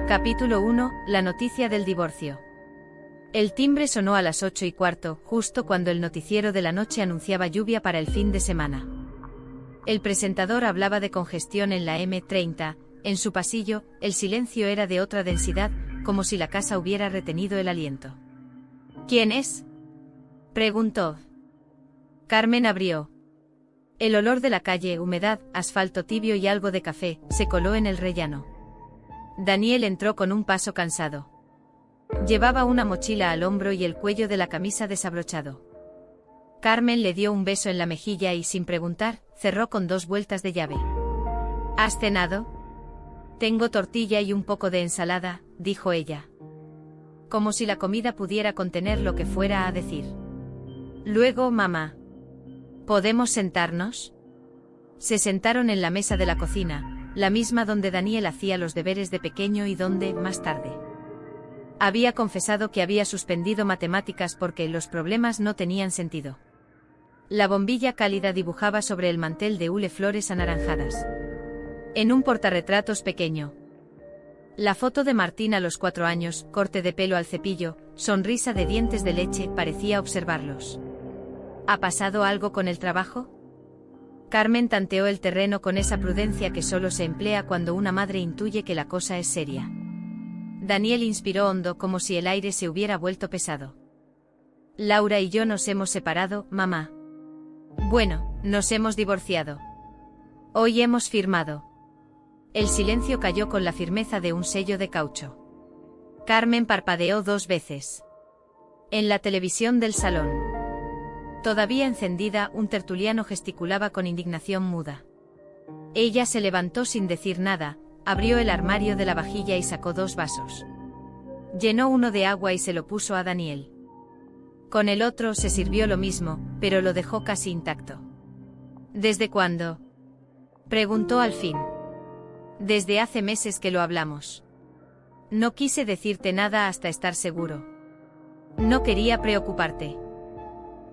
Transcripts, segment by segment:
Capítulo 1. La noticia del divorcio. El timbre sonó a las 8:15, justo cuando el noticiero de la noche anunciaba lluvia para el fin de semana. El presentador hablaba de congestión en la M30, en su pasillo, el silencio era de otra densidad, como si la casa hubiera retenido el aliento. ¿Quién es?, preguntó. Carmen abrió. El olor de la calle, humedad, asfalto tibio y algo de café, se coló en el rellano. Daniel entró con un paso cansado. Llevaba una mochila al hombro y el cuello de la camisa desabrochado. Carmen le dio un beso en la mejilla y, sin preguntar, cerró con 2 vueltas de llave. ¿Has cenado? Tengo tortilla y un poco de ensalada, dijo ella. Como si la comida pudiera contener lo que fuera a decir. Luego, mamá. ¿Podemos sentarnos? Se sentaron en la mesa de la cocina, la misma donde Daniel hacía los deberes de pequeño y donde, más tarde, había confesado que había suspendido matemáticas porque los problemas no tenían sentido. La bombilla cálida dibujaba sobre el mantel de hule flores anaranjadas. En un portarretratos pequeño. La foto de Martín a los 4 años, corte de pelo al cepillo, sonrisa de dientes de leche, parecía observarlos. ¿Ha pasado algo con el trabajo? Carmen tanteó el terreno con esa prudencia que solo se emplea cuando una madre intuye que la cosa es seria. Daniel inspiró hondo, como si el aire se hubiera vuelto pesado. Laura y yo nos hemos separado, mamá. Bueno, nos hemos divorciado. Hoy hemos firmado. El silencio cayó con la firmeza de un sello de caucho. Carmen parpadeó 2 veces. En la televisión del salón, todavía encendida, un tertuliano gesticulaba con indignación muda. Ella se levantó sin decir nada, abrió el armario de la vajilla y sacó 2 vasos. Llenó uno de agua y se lo puso a Daniel. Con el otro se sirvió lo mismo, pero lo dejó casi intacto. ¿Desde cuándo?, preguntó al fin. Desde hace meses que lo hablamos. No quise decirte nada hasta estar seguro. No quería preocuparte.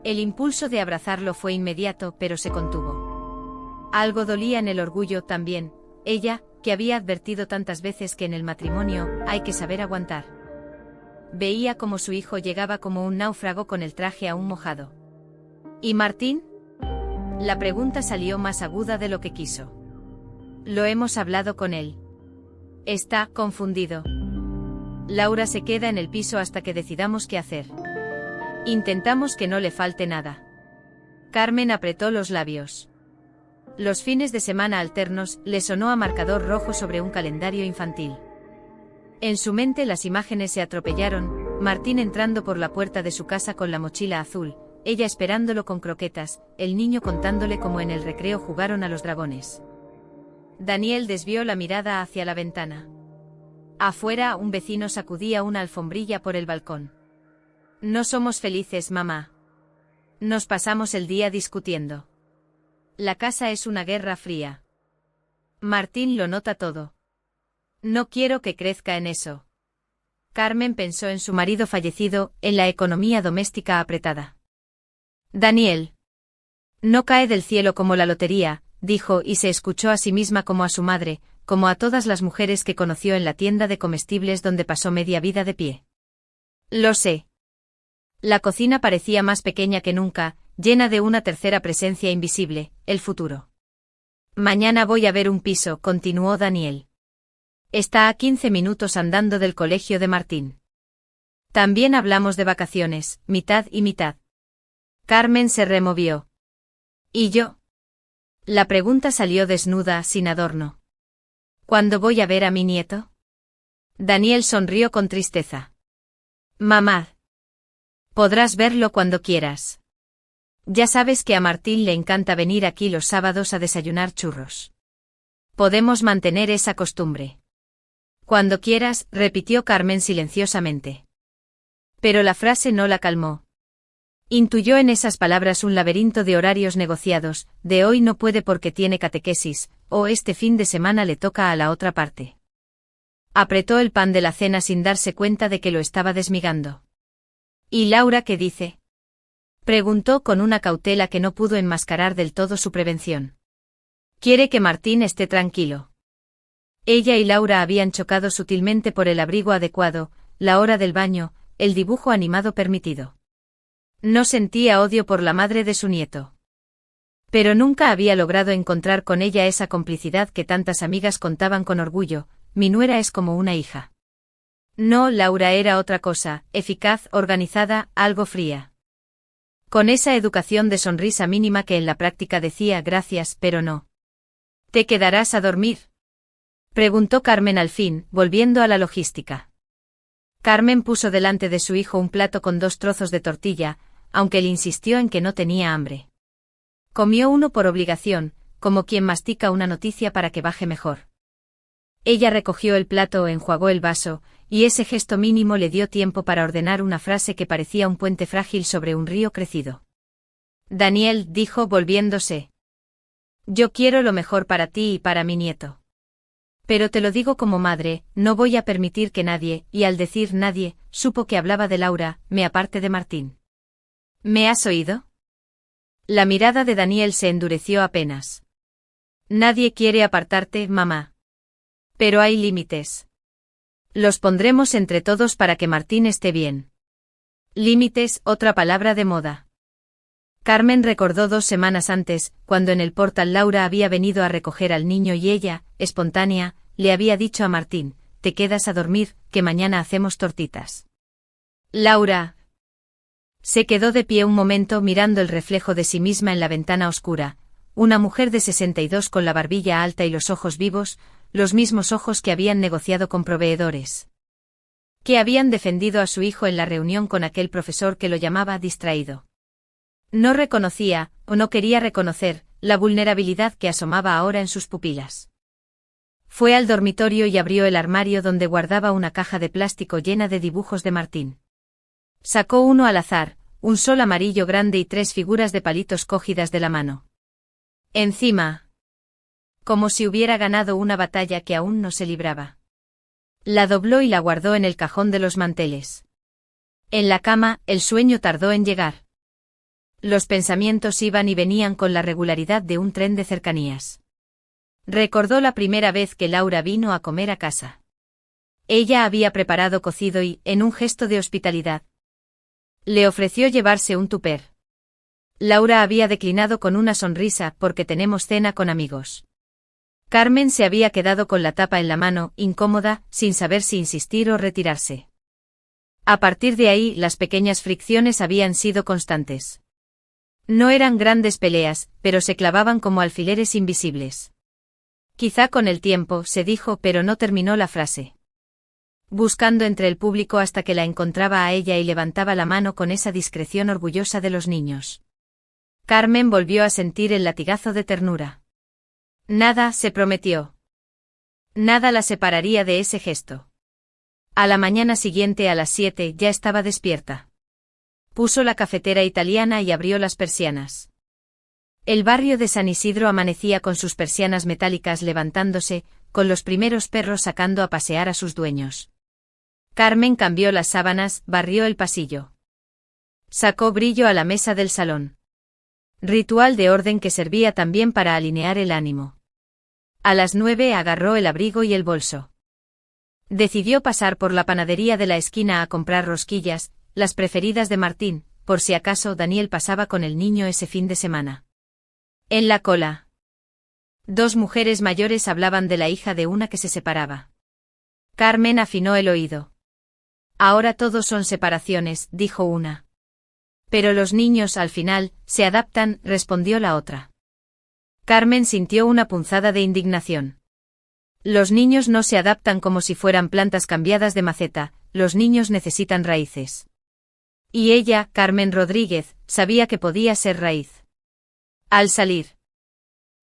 El impulso de abrazarlo fue inmediato, pero se contuvo. Algo dolía en el orgullo también, ella, que había advertido tantas veces que en el matrimonio hay que saber aguantar. Veía como su hijo llegaba como un náufrago con el traje aún mojado. ¿Y Martín? La pregunta salió más aguda de lo que quiso. Lo hemos hablado con él. Está confundido. Laura se queda en el piso hasta que decidamos qué hacer. Intentamos que no le falte nada. Carmen apretó los labios. Los fines de semana alternos, le sonó a marcador rojo sobre un calendario infantil. En su mente las imágenes se atropellaron, Martín entrando por la puerta de su casa con la mochila azul, ella esperándolo con croquetas, el niño contándole cómo en el recreo jugaron a los dragones. Daniel desvió la mirada hacia la ventana. Afuera, un vecino sacudía una alfombrilla por el balcón. No somos felices, mamá. Nos pasamos el día discutiendo. La casa es una guerra fría. Martín lo nota todo. No quiero que crezca en eso. Carmen pensó en su marido fallecido, en la economía doméstica apretada. Daniel. No cae del cielo como la lotería, dijo, y se escuchó a sí misma como a su madre, como a todas las mujeres que conoció en la tienda de comestibles donde pasó media vida de pie. Lo sé. La cocina parecía más pequeña que nunca, llena de una tercera presencia invisible, el futuro. Mañana voy a ver un piso, continuó Daniel. Está a 15 minutos andando del colegio de Martín. También hablamos de vacaciones, mitad y mitad. Carmen se removió. ¿Y yo? La pregunta salió desnuda, sin adorno. ¿Cuándo voy a ver a mi nieto? Daniel sonrió con tristeza. Mamá. Podrás verlo cuando quieras. Ya sabes que a Martín le encanta venir aquí los sábados a desayunar churros. Podemos mantener esa costumbre. Cuando quieras, repitió Carmen silenciosamente. Pero la frase no la calmó. Intuyó en esas palabras un laberinto de horarios negociados, de hoy no puede porque tiene catequesis, o este fin de semana le toca a la otra parte. Apretó el pan de la cena sin darse cuenta de que lo estaba desmigando. ¿Y Laura qué dice?, preguntó con una cautela que no pudo enmascarar del todo su prevención. Quiere que Martín esté tranquilo. Ella y Laura habían chocado sutilmente por el abrigo adecuado, la hora del baño, el dibujo animado permitido. No sentía odio por la madre de su nieto. Pero nunca había logrado encontrar con ella esa complicidad que tantas amigas contaban con orgullo: mi nuera es como una hija. No, Laura era otra cosa, eficaz, organizada, algo fría. Con esa educación de sonrisa mínima que en la práctica decía gracias, pero no. ¿Te quedarás a dormir?, preguntó Carmen al fin, volviendo a la logística. Carmen puso delante de su hijo un plato con 2 trozos de tortilla, aunque él insistió en que no tenía hambre. Comió uno por obligación, como quien mastica una noticia para que baje mejor. Ella recogió el plato, enjuagó el vaso, y ese gesto mínimo le dio tiempo para ordenar una frase que parecía un puente frágil sobre un río crecido. Daniel, dijo volviéndose. Yo quiero lo mejor para ti y para mi nieto. Pero te lo digo como madre, no voy a permitir que nadie, y al decir nadie, supo que hablaba de Laura, me aparte de Martín. ¿Me has oído? La mirada de Daniel se endureció apenas. Nadie quiere apartarte, mamá. Pero hay límites. Los pondremos entre todos para que Martín esté bien. Límites, otra palabra de moda. Carmen recordó 2 semanas antes, cuando en el portal Laura había venido a recoger al niño y ella, espontánea, le había dicho a Martín: te quedas a dormir, que mañana hacemos tortitas. Laura. Se quedó de pie un momento mirando el reflejo de sí misma en la ventana oscura, una mujer de 62 con la barbilla alta y los ojos vivos, los mismos ojos que habían negociado con proveedores, que habían defendido a su hijo en la reunión con aquel profesor que lo llamaba distraído. No reconocía, o no quería reconocer, la vulnerabilidad que asomaba ahora en sus pupilas. Fue al dormitorio y abrió el armario donde guardaba una caja de plástico llena de dibujos de Martín. Sacó uno al azar, un sol amarillo grande y 3 figuras de palitos cogidas de la mano. Encima, como si hubiera ganado una batalla que aún no se libraba. La dobló y la guardó en el cajón de los manteles. En la cama, el sueño tardó en llegar. Los pensamientos iban y venían con la regularidad de un tren de cercanías. Recordó la primera vez que Laura vino a comer a casa. Ella había preparado cocido y, en un gesto de hospitalidad, le ofreció llevarse un tupper. Laura había declinado con una sonrisa: porque tenemos cena con amigos. Carmen se había quedado con la tapa en la mano, incómoda, sin saber si insistir o retirarse. A partir de ahí, las pequeñas fricciones habían sido constantes. No eran grandes peleas, pero se clavaban como alfileres invisibles. Quizá con el tiempo, se dijo, pero no terminó la frase. Buscando entre el público hasta que la encontraba a ella y levantaba la mano con esa discreción orgullosa de los niños. Carmen volvió a sentir el latigazo de ternura. Nada, se prometió. Nada la separaría de ese gesto. A la mañana siguiente a las 7 ya estaba despierta. Puso la cafetera italiana y abrió las persianas. El barrio de San Isidro amanecía con sus persianas metálicas levantándose, con los primeros perros sacando a pasear a sus dueños. Carmen cambió las sábanas, barrió el pasillo. Sacó brillo a la mesa del salón. Ritual de orden que servía también para alinear el ánimo. A las 9 agarró el abrigo y el bolso. Decidió pasar por la panadería de la esquina a comprar rosquillas, las preferidas de Martín, por si acaso Daniel pasaba con el niño ese fin de semana. En la cola, 2 mujeres mayores hablaban de la hija de una que se separaba. Carmen afinó el oído. Ahora todos son separaciones, dijo una. Pero los niños al final, se adaptan, respondió la otra. Carmen sintió una punzada de indignación. Los niños no se adaptan como si fueran plantas cambiadas de maceta, los niños necesitan raíces. Y ella, Carmen Rodríguez, sabía que podía ser raíz. Al salir,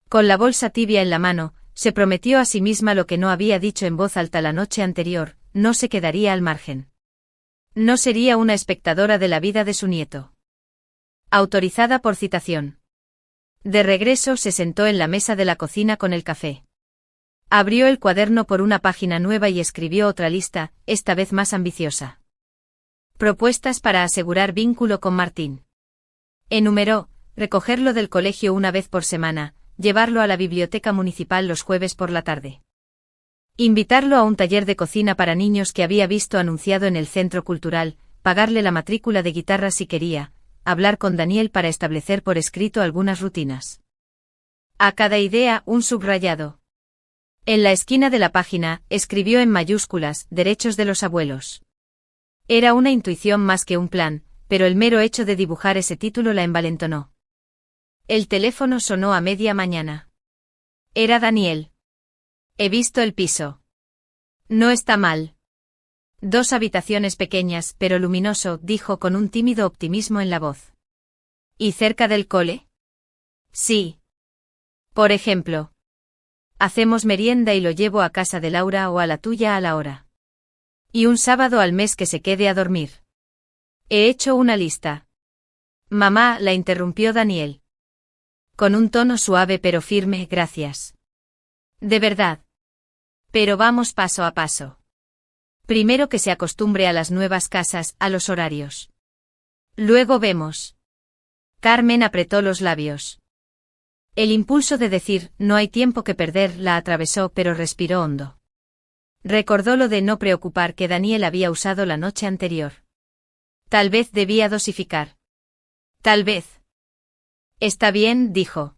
con la bolsa tibia en la mano, se prometió a sí misma lo que no había dicho en voz alta la noche anterior: no se quedaría al margen. No sería una espectadora de la vida de su nieto. Autorizada por citación. De regreso se sentó en la mesa de la cocina con el café. Abrió el cuaderno por una página nueva y escribió otra lista, esta vez más ambiciosa. Propuestas para asegurar vínculo con Martín. Enumeró: recogerlo del colegio una vez por semana, llevarlo a la biblioteca municipal los jueves por la tarde. Invitarlo a un taller de cocina para niños que había visto anunciado en el centro cultural, pagarle la matrícula de guitarra si quería, hablar con Daniel para establecer por escrito algunas rutinas. A cada idea, un subrayado. En la esquina de la página, escribió en mayúsculas, derechos de los abuelos. Era una intuición más que un plan, pero el mero hecho de dibujar ese título la envalentonó. El teléfono sonó a media mañana. Era Daniel. He visto el piso. No está mal. 2 habitaciones pequeñas, pero luminoso, dijo con un tímido optimismo en la voz. ¿Y cerca del cole? Sí. Por ejemplo. Hacemos merienda y lo llevo a casa de Laura o a la tuya a la hora. Y un sábado al mes que se quede a dormir. He hecho una lista. Mamá, la interrumpió Daniel. Con un tono suave pero firme, gracias. De verdad. Pero vamos paso a paso. Primero que se acostumbre a las nuevas casas, a los horarios. Luego vemos. Carmen apretó los labios. El impulso de decir, no hay tiempo que perder, la atravesó pero respiró hondo. Recordó lo de no preocupar que Daniel había usado la noche anterior. Tal vez debía dosificar. Tal vez. Está bien, dijo.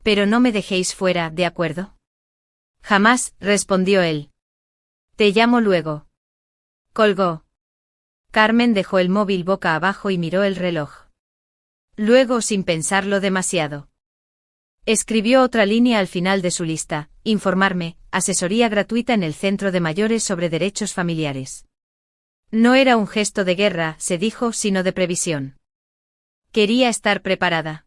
Pero no me dejéis fuera, ¿de acuerdo? Jamás, respondió él. Te llamo luego. Colgó. Carmen dejó el móvil boca abajo y miró el reloj. Luego, sin pensarlo demasiado, escribió otra línea al final de su lista: informarme, asesoría gratuita en el centro de mayores sobre derechos familiares. No era un gesto de guerra, se dijo, sino de previsión. Quería estar preparada.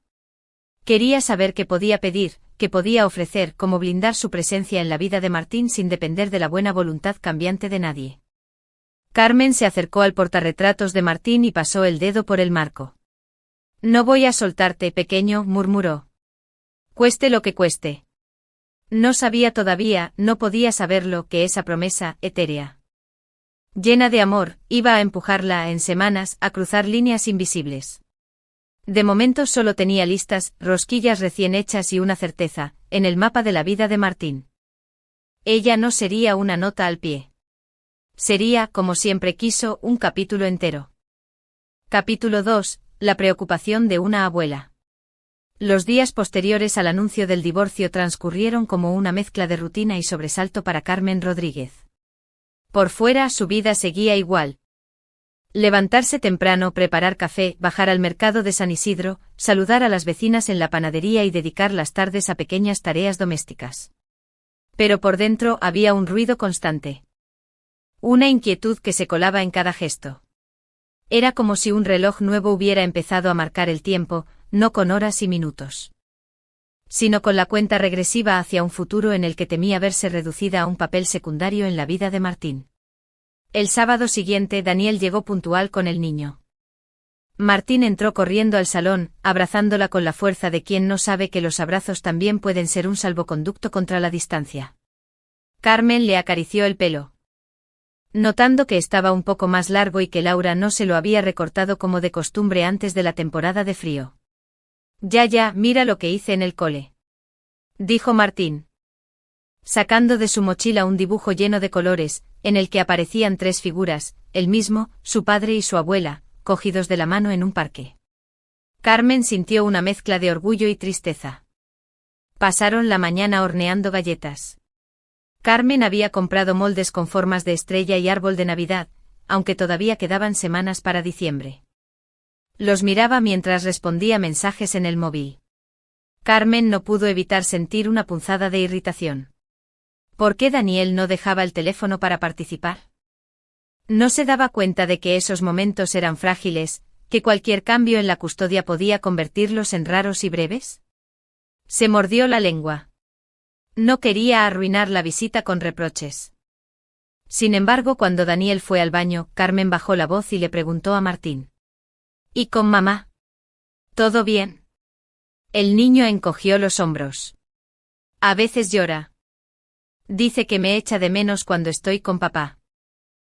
Quería saber qué podía pedir, qué podía ofrecer, cómo blindar su presencia en la vida de Martín sin depender de la buena voluntad cambiante de nadie. Carmen se acercó al portarretratos de Martín y pasó el dedo por el marco. No voy a soltarte, pequeño, murmuró. Cueste lo que cueste. No sabía todavía, no podía saberlo, que esa promesa, etérea, llena de amor, iba a empujarla en semanas a cruzar líneas invisibles. De momento solo tenía listas, rosquillas recién hechas y una certeza, en el mapa de la vida de Martín. Ella no sería una nota al pie. Sería, como siempre quiso, un capítulo entero. Capítulo 2. La preocupación de una abuela. Los días posteriores al anuncio del divorcio transcurrieron como una mezcla de rutina y sobresalto para Carmen Rodríguez. Por fuera su vida seguía igual. Levantarse temprano, preparar café, bajar al mercado de San Isidro, saludar a las vecinas en la panadería y dedicar las tardes a pequeñas tareas domésticas. Pero por dentro había un ruido constante. Una inquietud que se colaba en cada gesto. Era como si un reloj nuevo hubiera empezado a marcar el tiempo, no con horas y minutos, sino con la cuenta regresiva hacia un futuro en el que temía verse reducida a un papel secundario en la vida de Martín. El sábado siguiente Daniel llegó puntual con el niño. Martín entró corriendo al salón, abrazándola con la fuerza de quien no sabe que los abrazos también pueden ser un salvoconducto contra la distancia. Carmen le acarició el pelo, notando que estaba un poco más largo y que Laura no se lo había recortado como de costumbre antes de la temporada de frío. Ya, mira lo que hice en el cole, dijo Martín, sacando de su mochila un dibujo lleno de colores, en el que aparecían 3 figuras, él mismo, su padre y su abuela, cogidos de la mano en un parque. Carmen sintió una mezcla de orgullo y tristeza. Pasaron la mañana horneando galletas. Carmen había comprado moldes con formas de estrella y árbol de Navidad, aunque todavía quedaban semanas para diciembre. Los miraba mientras respondía mensajes en el móvil. Carmen no pudo evitar sentir una punzada de irritación. ¿Por qué Daniel no dejaba el teléfono para participar? ¿No se daba cuenta de que esos momentos eran frágiles, que cualquier cambio en la custodia podía convertirlos en raros y breves? Se mordió la lengua. No quería arruinar la visita con reproches. Sin embargo, cuando Daniel fue al baño, Carmen bajó la voz y le preguntó a Martín: ¿Y con mamá? ¿Todo bien? El niño encogió los hombros. A veces llora. Dice que me echa de menos cuando estoy con papá.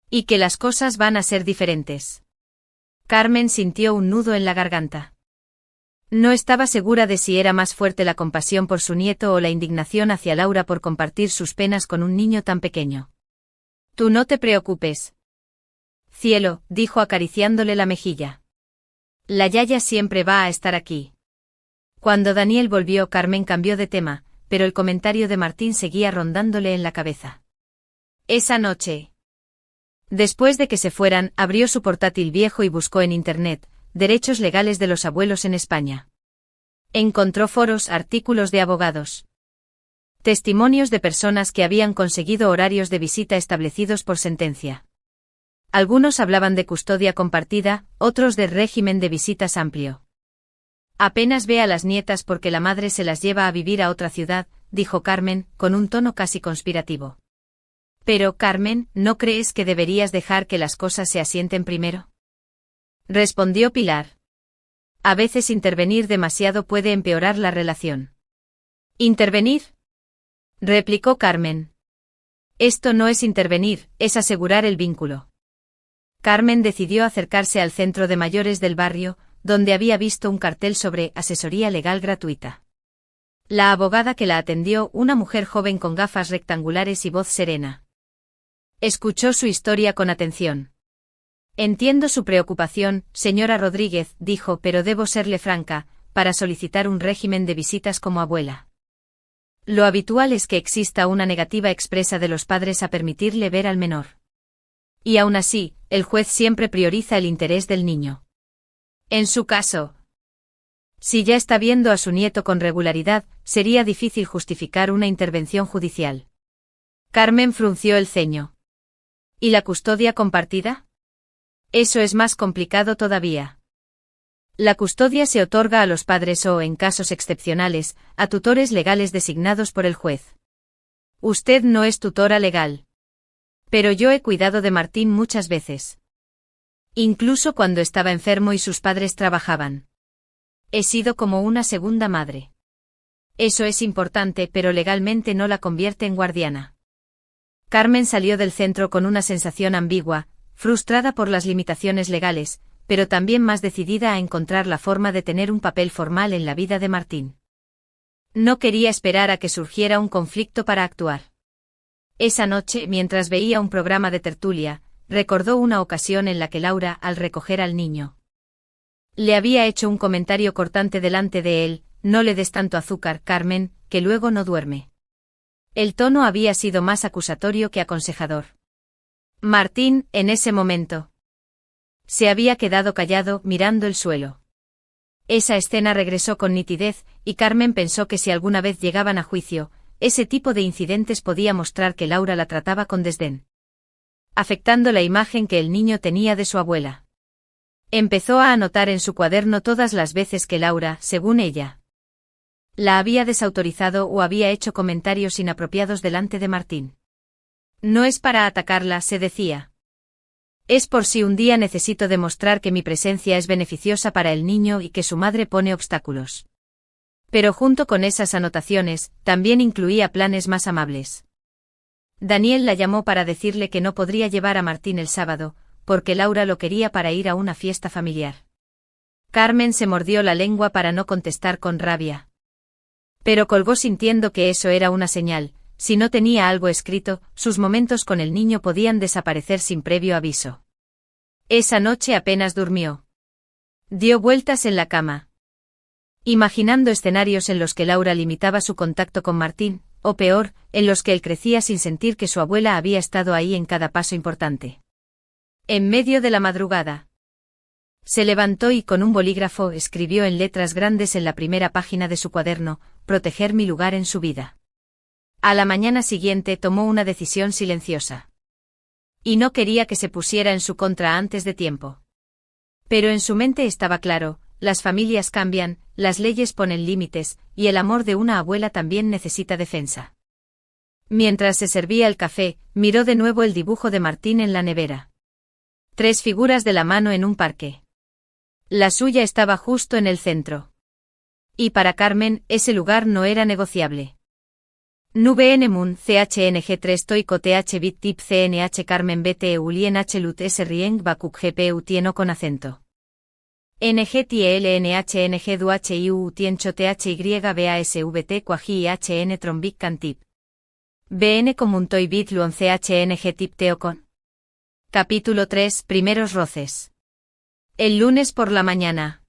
Y que las cosas van a ser diferentes. Carmen sintió un nudo en la garganta. No estaba segura de si era más fuerte la compasión por su nieto o la indignación hacia Laura por compartir sus penas con un niño tan pequeño. Tú no te preocupes. Cielo, dijo acariciándole la mejilla. La yaya siempre va a estar aquí. Cuando Daniel volvió, Carmen cambió de tema, pero el comentario de Martín seguía rondándole en la cabeza. Esa noche. Después de que se fueran, abrió su portátil viejo y buscó en Internet, derechos legales de los abuelos en España. Encontró foros, artículos de abogados. Testimonios de personas que habían conseguido horarios de visita establecidos por sentencia. Algunos hablaban de custodia compartida, otros de régimen de visitas amplio. Apenas ve a las nietas porque la madre se las lleva a vivir a otra ciudad, dijo Carmen, con un tono casi conspirativo. Pero, Carmen, ¿no crees que deberías dejar que las cosas se asienten primero? Respondió Pilar. A veces intervenir demasiado puede empeorar la relación. ¿Intervenir? Replicó Carmen. Esto no es intervenir, es asegurar el vínculo. Carmen decidió acercarse al centro de mayores del barrio, donde había visto un cartel sobre asesoría legal gratuita. La abogada que la atendió, una mujer joven con gafas rectangulares y voz serena. Escuchó su historia con atención. Entiendo su preocupación, señora Rodríguez, dijo, pero debo serle franca, para solicitar un régimen de visitas como abuela. Lo habitual es que exista una negativa expresa de los padres a permitirle ver al menor. Y aún así, el juez siempre prioriza el interés del niño. En su caso, si ya está viendo a su nieto con regularidad, sería difícil justificar una intervención judicial. Carmen frunció el ceño. ¿Y la custodia compartida? Eso es más complicado todavía. La custodia se otorga a los padres o, en casos excepcionales, a tutores legales designados por el juez. Usted no es tutora legal. Pero yo he cuidado de Martín muchas veces. Incluso cuando estaba enfermo y sus padres trabajaban. He sido como una segunda madre. Eso es importante, pero legalmente no la convierte en guardiana. Carmen salió del centro con una sensación ambigua, frustrada por las limitaciones legales, pero también más decidida a encontrar la forma de tener un papel formal en la vida de Martín. No quería esperar a que surgiera un conflicto para actuar. Esa noche, mientras veía un programa de tertulia, recordó una ocasión en la que Laura, al recoger al niño, le había hecho un comentario cortante delante de él: no le des tanto azúcar, Carmen, que luego no duerme. El tono había sido más acusatorio que aconsejador. Martín, en ese momento, se había quedado callado, mirando el suelo. Esa escena regresó con nitidez, y Carmen pensó que si alguna vez llegaban a juicio, ese tipo de incidentes podía mostrar que Laura la trataba con desdén, afectando la imagen que el niño tenía de su abuela. Empezó a anotar en su cuaderno todas las veces que Laura, según ella, la había desautorizado o había hecho comentarios inapropiados delante de Martín. No es para atacarla, se decía. Es por si un día necesito demostrar que mi presencia es beneficiosa para el niño y que su madre pone obstáculos. Pero junto con esas anotaciones, también incluía planes más amables. Daniel la llamó para decirle que no podría llevar a Martín el sábado, porque Laura lo quería para ir a una fiesta familiar. Carmen se mordió la lengua para no contestar con rabia. Pero colgó sintiendo que eso era una señal: si no tenía algo escrito, sus momentos con el niño podían desaparecer sin previo aviso. Esa noche apenas durmió. Dio vueltas en la cama, imaginando escenarios en los que Laura limitaba su contacto con Martín, o peor, en los que él crecía sin sentir que su abuela había estado ahí en cada paso importante. En medio de la madrugada, se levantó y con un bolígrafo escribió en letras grandes en la primera página de su cuaderno: proteger mi lugar en su vida. A la mañana siguiente tomó una decisión silenciosa. Y no quería que se pusiera en su contra antes de tiempo. Pero en su mente estaba claro: las familias cambian, las leyes ponen límites, y el amor de una abuela también necesita defensa. Mientras se servía el café, miró de nuevo el dibujo de Martín en la nevera. 3 figuras de la mano en un parque. La suya estaba justo en el centro. Y para Carmen, ese lugar no era negociable. Nvn Mun CHNG 3 Toico TH Bit Tip CNH Carmen BT Ulien H Lut S Rieng Bakuk GPU Tieno con acento. NGTLNHNG DUHIU Tiencho THYBASVT Quaji HN Trombic Cantip. BN Comuntoy Bit Luon CHNG Tip Teocon. Capítulo 3. Primeros roces. El lunes por la mañana.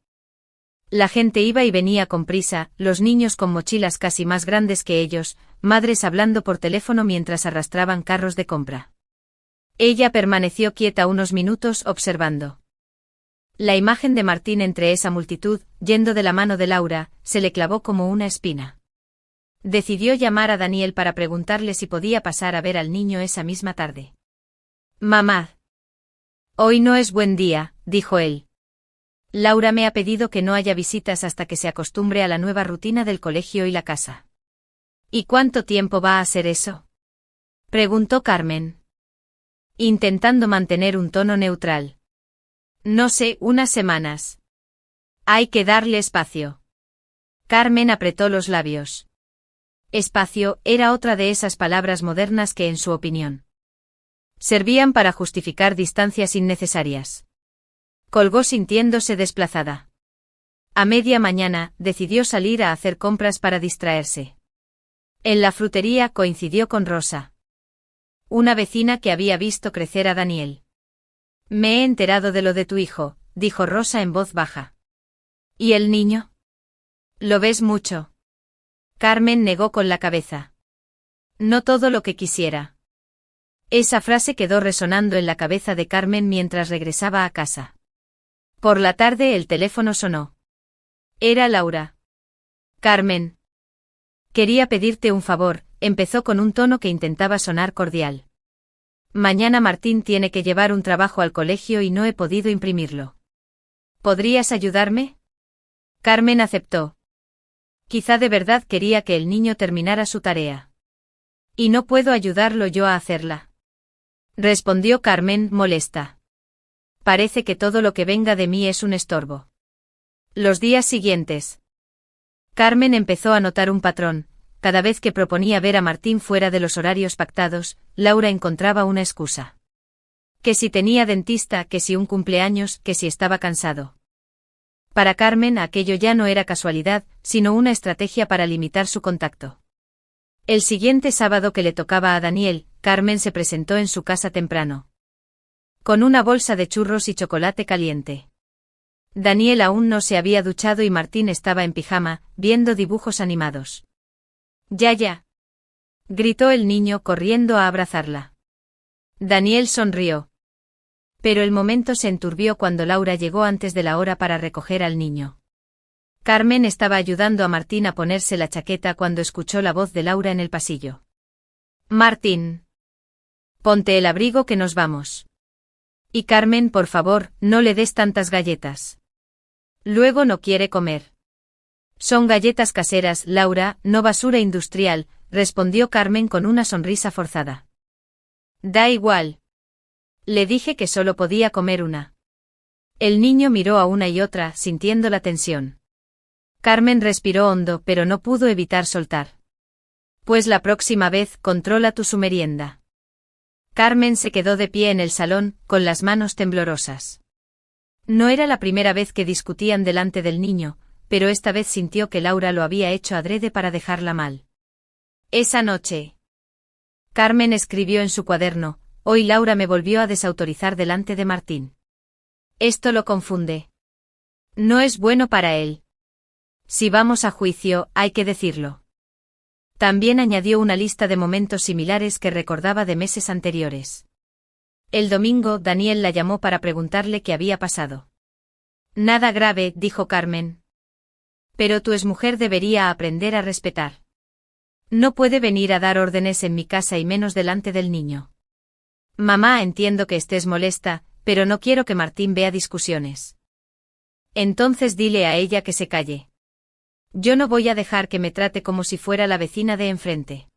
La gente iba y venía con prisa, los niños con mochilas casi más grandes que ellos, madres hablando por teléfono mientras arrastraban carros de compra. Ella permaneció quieta unos minutos observando. La imagen de Martín entre esa multitud, yendo de la mano de Laura, se le clavó como una espina. Decidió llamar a Daniel para preguntarle si podía pasar a ver al niño esa misma tarde. «Mamá. Hoy no es buen día», dijo él. Laura me ha pedido que no haya visitas hasta que se acostumbre a la nueva rutina del colegio y la casa. ¿Y cuánto tiempo va a ser eso?, preguntó Carmen, intentando mantener un tono neutral. No sé, unas semanas. Hay que darle espacio. Carmen apretó los labios. Espacio era otra de esas palabras modernas que, en su opinión, servían para justificar distancias innecesarias. Colgó sintiéndose desplazada. A media mañana, decidió salir a hacer compras para distraerse. En la frutería coincidió con Rosa, una vecina que había visto crecer a Daniel. «Me he enterado de lo de tu hijo», dijo Rosa en voz baja. «¿Y el niño? ¿Lo ves mucho?». Carmen negó con la cabeza. «No todo lo que quisiera». Esa frase quedó resonando en la cabeza de Carmen mientras regresaba a casa. Por la tarde el teléfono sonó. Era Laura. «Carmen. Quería pedirte un favor», empezó con un tono que intentaba sonar cordial. «Mañana Martín tiene que llevar un trabajo al colegio y no he podido imprimirlo. ¿Podrías ayudarme?». Carmen aceptó. Quizá de verdad quería que el niño terminara su tarea. «¿Y no puedo ayudarlo yo a hacerla?», respondió Carmen, molesta. «Parece que todo lo que venga de mí es un estorbo». Los días siguientes, Carmen empezó a notar un patrón. Cada vez que proponía ver a Martín fuera de los horarios pactados, Laura encontraba una excusa. Que si tenía dentista, que si un cumpleaños, que si estaba cansado. Para Carmen aquello ya no era casualidad, sino una estrategia para limitar su contacto. El siguiente sábado que le tocaba a Daniel, Carmen se presentó en su casa temprano, con una bolsa de churros y chocolate caliente. Daniel aún no se había duchado y Martín estaba en pijama, viendo dibujos animados. «Ya», gritó el niño corriendo a abrazarla. Daniel sonrió. Pero el momento se enturbió cuando Laura llegó antes de la hora para recoger al niño. Carmen estaba ayudando a Martín a ponerse la chaqueta cuando escuchó la voz de Laura en el pasillo. «Martín. Ponte el abrigo que nos vamos. Y Carmen, por favor, no le des tantas galletas. Luego no quiere comer». «Son galletas caseras, Laura, no basura industrial», respondió Carmen con una sonrisa forzada. «Da igual. Le dije que solo podía comer una». El niño miró a una y otra, sintiendo la tensión. Carmen respiró hondo, pero no pudo evitar soltar. «Pues la próxima vez, controla su merienda». Carmen se quedó de pie en el salón, con las manos temblorosas. No era la primera vez que discutían delante del niño, pero esta vez sintió que Laura lo había hecho adrede para dejarla mal. Esa noche, Carmen escribió en su cuaderno: «Hoy Laura me volvió a desautorizar delante de Martín. Esto lo confunde. No es bueno para él. Si vamos a juicio, hay que decirlo». También añadió una lista de momentos similares que recordaba de meses anteriores. El domingo, Daniel la llamó para preguntarle qué había pasado. «Nada grave», dijo Carmen. «Pero tu exmujer debería aprender a respetar. No puede venir a dar órdenes en mi casa y menos delante del niño». «Mamá, entiendo que estés molesta, pero no quiero que Martín vea discusiones». «Entonces dile a ella que se calle. Yo no voy a dejar que me trate como si fuera la vecina de enfrente».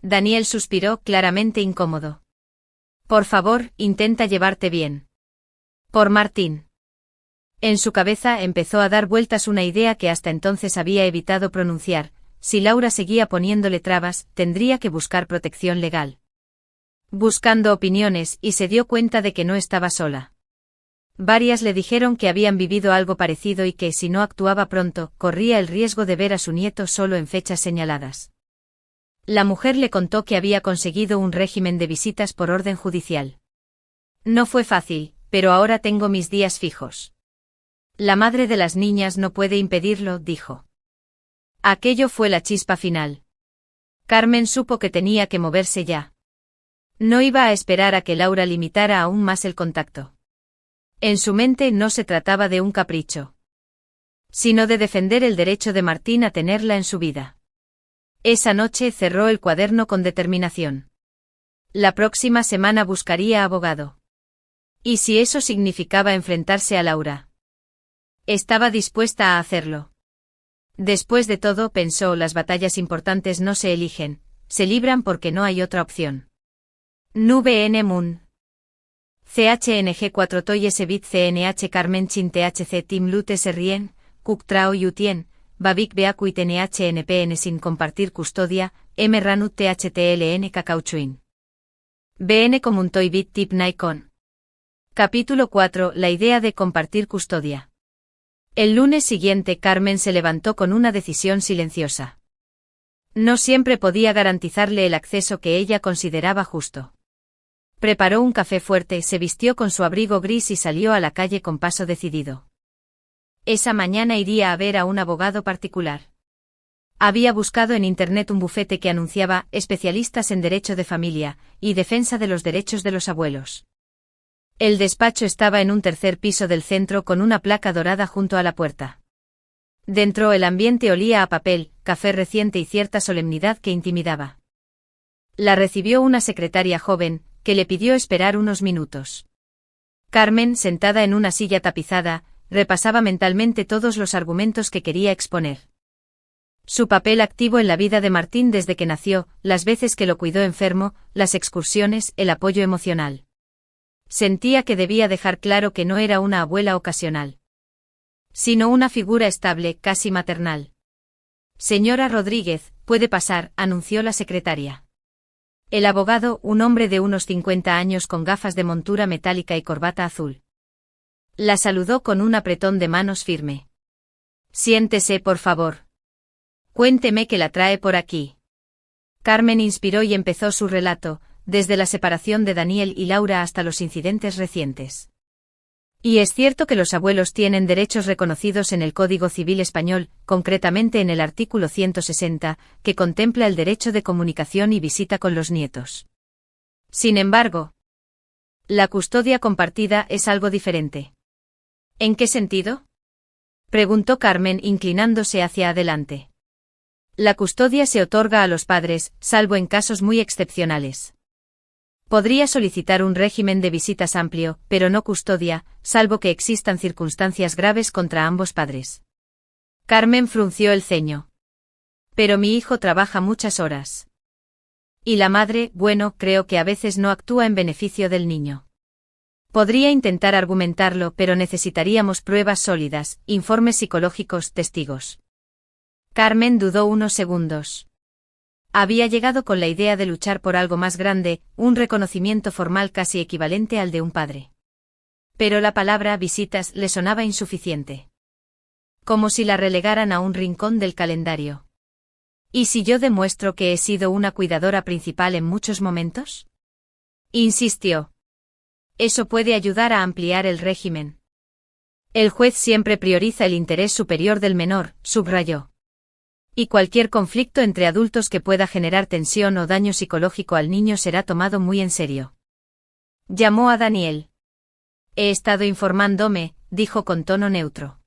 Daniel suspiró, claramente incómodo. «Por favor, intenta llevarte bien. Por Martín». En su cabeza empezó a dar vueltas una idea que hasta entonces había evitado pronunciar: si Laura seguía poniéndole trabas, tendría que buscar protección legal. Buscando opiniones, y se dio cuenta de que no estaba sola. Varias le dijeron que habían vivido algo parecido y que si no actuaba pronto, corría el riesgo de ver a su nieto solo en fechas señaladas. La mujer le contó que había conseguido un régimen de visitas por orden judicial. No fue fácil, pero ahora tengo mis días fijos. La madre de las niñas no puede impedirlo, dijo. Aquello fue la chispa final. Carmen supo que tenía que moverse ya. No iba a esperar a que Laura limitara aún más el contacto. En su mente no se trataba de un capricho, sino de defender el derecho de Martín a tenerla en su vida. Esa noche cerró el cuaderno con determinación. La próxima semana buscaría abogado. ¿Y si eso significaba enfrentarse a Laura? Estaba dispuesta a hacerlo. Después de todo, pensó, las batallas importantes no se eligen, se libran porque no hay otra opción. Nube N Moon. CHNG 4 Toy Bit CNH Carmen Chin THC Tim Lute Serrien, Kuk Trao Yutien, Babik Beakuit NHNPN sin compartir custodia, M Ranut THTLN Cacauchuin. BN Comun Toy Bit Tip Nikon. Capítulo 4. La idea de compartir custodia. El lunes siguiente Carmen se levantó con una decisión silenciosa. No siempre podía garantizarle el acceso que ella consideraba justo. Preparó un café fuerte, se vistió con su abrigo gris y salió a la calle con paso decidido. Esa mañana iría a ver a un abogado particular. Había buscado en internet un bufete que anunciaba especialistas en derecho de familia y defensa de los derechos de los abuelos. El despacho estaba en un tercer piso del centro con una placa dorada junto a la puerta. Dentro el ambiente olía a papel, café reciente y cierta solemnidad que intimidaba. La recibió una secretaria joven, que le pidió esperar unos minutos. Carmen, sentada en una silla tapizada, repasaba mentalmente todos los argumentos que quería exponer. Su papel activo en la vida de Martín desde que nació, las veces que lo cuidó enfermo, las excursiones, el apoyo emocional. Sentía que debía dejar claro que no era una abuela ocasional, sino una figura estable, casi maternal. Señora Rodríguez, puede pasar, anunció la secretaria. El abogado, un hombre de unos 50 años con gafas de montura metálica y corbata azul. La saludó con un apretón de manos firme. Siéntese, por favor. Cuénteme qué la trae por aquí. Carmen inspiró y empezó su relato, desde la separación de Daniel y Laura hasta los incidentes recientes. Y es cierto que los abuelos tienen derechos reconocidos en el Código Civil Español, concretamente en el artículo 160, que contempla el derecho de comunicación y visita con los nietos. Sin embargo, la custodia compartida es algo diferente. ¿En qué sentido?, preguntó Carmen inclinándose hacia adelante. La custodia se otorga a los padres, salvo en casos muy excepcionales. Podría solicitar un régimen de visitas amplio, pero no custodia, salvo que existan circunstancias graves contra ambos padres. Carmen frunció el ceño. Pero mi hijo trabaja muchas horas. Y la madre, bueno, creo que a veces no actúa en beneficio del niño. Podría intentar argumentarlo, pero necesitaríamos pruebas sólidas, informes psicológicos, testigos. Carmen dudó unos segundos. Había llegado con la idea de luchar por algo más grande, un reconocimiento formal casi equivalente al de un padre. Pero la palabra visitas le sonaba insuficiente. Como si la relegaran a un rincón del calendario. ¿Y si yo demuestro que he sido una cuidadora principal en muchos momentos?, insistió. Eso puede ayudar a ampliar el régimen. El juez siempre prioriza el interés superior del menor, subrayó. Y cualquier conflicto entre adultos que pueda generar tensión o daño psicológico al niño será tomado muy en serio. Llamó a Daniel. He estado informándome, dijo con tono neutro.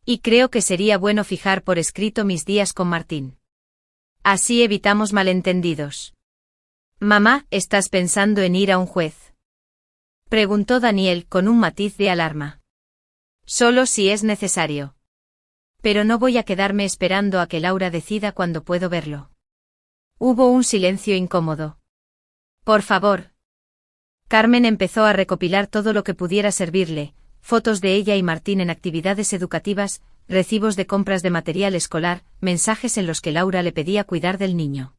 Y creo que sería bueno fijar por escrito mis días con Martín. Así evitamos malentendidos. Mamá, ¿estás pensando en ir a un juez?, preguntó Daniel con un matiz de alarma. Solo si es necesario. Pero no voy a quedarme esperando a que Laura decida cuándo puedo verlo. Hubo un silencio incómodo. Por favor. Carmen empezó a recopilar todo lo que pudiera servirle, fotos de ella y Martín en actividades educativas, recibos de compras de material escolar, mensajes en los que Laura le pedía cuidar del niño.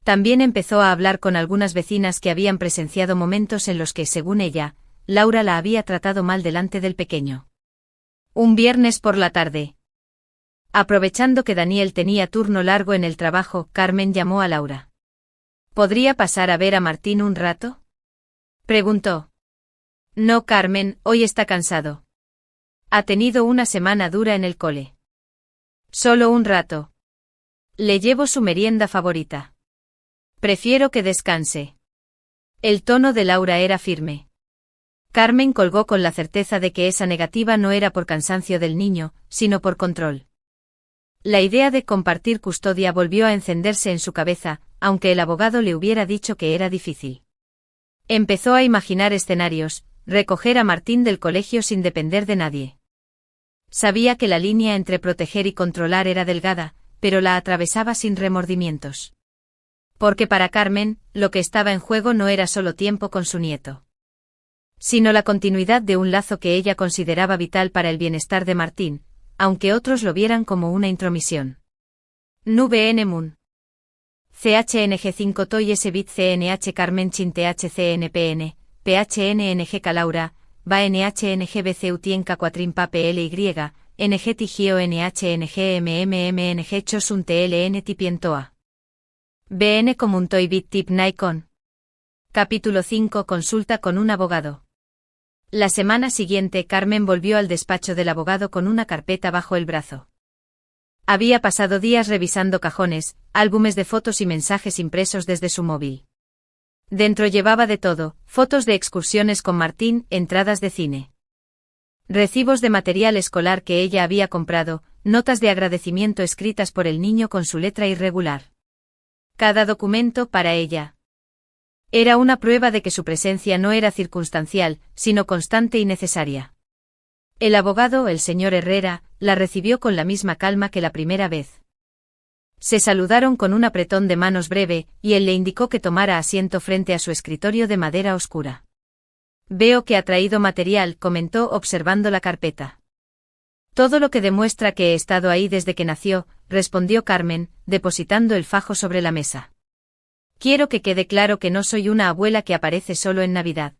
También empezó a hablar con algunas vecinas que habían presenciado momentos en los que, según ella, Laura la había tratado mal delante del pequeño. Un viernes por la tarde. Aprovechando que Daniel tenía turno largo en el trabajo, Carmen llamó a Laura. ¿Podría pasar a ver a Martín un rato?, preguntó. No, Carmen, hoy está cansado. Ha tenido una semana dura en el cole. Solo un rato. Le llevo su merienda favorita. Prefiero que descanse. El tono de Laura era firme. Carmen colgó con la certeza de que esa negativa no era por cansancio del niño, sino por control. La idea de compartir custodia volvió a encenderse en su cabeza, aunque el abogado le hubiera dicho que era difícil. Empezó a imaginar escenarios, recoger a Martín del colegio sin depender de nadie. Sabía que la línea entre proteger y controlar era delgada, pero la atravesaba sin remordimientos. Porque para Carmen, lo que estaba en juego no era solo tiempo con su nieto, sino la continuidad de un lazo que ella consideraba vital para el bienestar de Martín, aunque otros lo vieran como una intromisión. Nube N Moon. CHNG5 Toy S Bit CNH Carmen Chin THCNPN, PHNNG Calaura, BA NHNG BC Utienca Cuatrimpa PLY, NG Tigio NHNG MMMNG Chosun TLN Tipientoa. BN Comun Toy Bit Tip Nikon. Capítulo 5 Consulta con un abogado. La semana siguiente Carmen volvió al despacho del abogado con una carpeta bajo el brazo. Había pasado días revisando cajones, álbumes de fotos y mensajes impresos desde su móvil. Dentro llevaba de todo: fotos de excursiones con Martín, entradas de cine, recibos de material escolar que ella había comprado, notas de agradecimiento escritas por el niño con su letra irregular. Cada documento, para ella, era una prueba de que su presencia no era circunstancial, sino constante y necesaria. El abogado, el señor Herrera, la recibió con la misma calma que la primera vez. Se saludaron con un apretón de manos breve, y él le indicó que tomara asiento frente a su escritorio de madera oscura. Veo que ha traído material, comentó observando la carpeta. Todo lo que demuestra que he estado ahí desde que nació, respondió Carmen, depositando el fajo sobre la mesa. Quiero que quede claro que no soy una abuela que aparece solo en Navidad.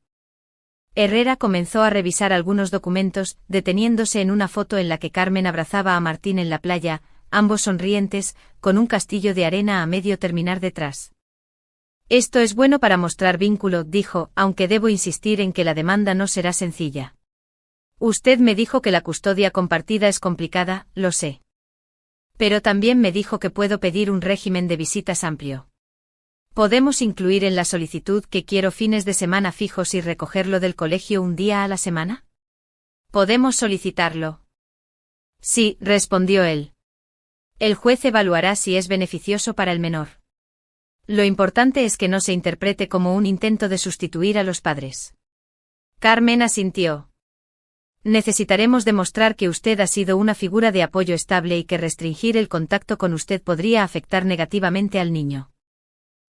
Herrera comenzó a revisar algunos documentos, deteniéndose en una foto en la que Carmen abrazaba a Martín en la playa, ambos sonrientes, con un castillo de arena a medio terminar detrás. Esto es bueno para mostrar vínculo, dijo, aunque debo insistir en que la demanda no será sencilla. Usted me dijo que la custodia compartida es complicada, lo sé. Pero también me dijo que puedo pedir un régimen de visitas amplio. ¿Podemos incluir en la solicitud que quiero fines de semana fijos y recogerlo del colegio un día a la semana? ¿Podemos solicitarlo? Sí, respondió él. El juez evaluará si es beneficioso para el menor. Lo importante es que no se interprete como un intento de sustituir a los padres. Carmen asintió. Necesitaremos demostrar que usted ha sido una figura de apoyo estable y que restringir el contacto con usted podría afectar negativamente al niño.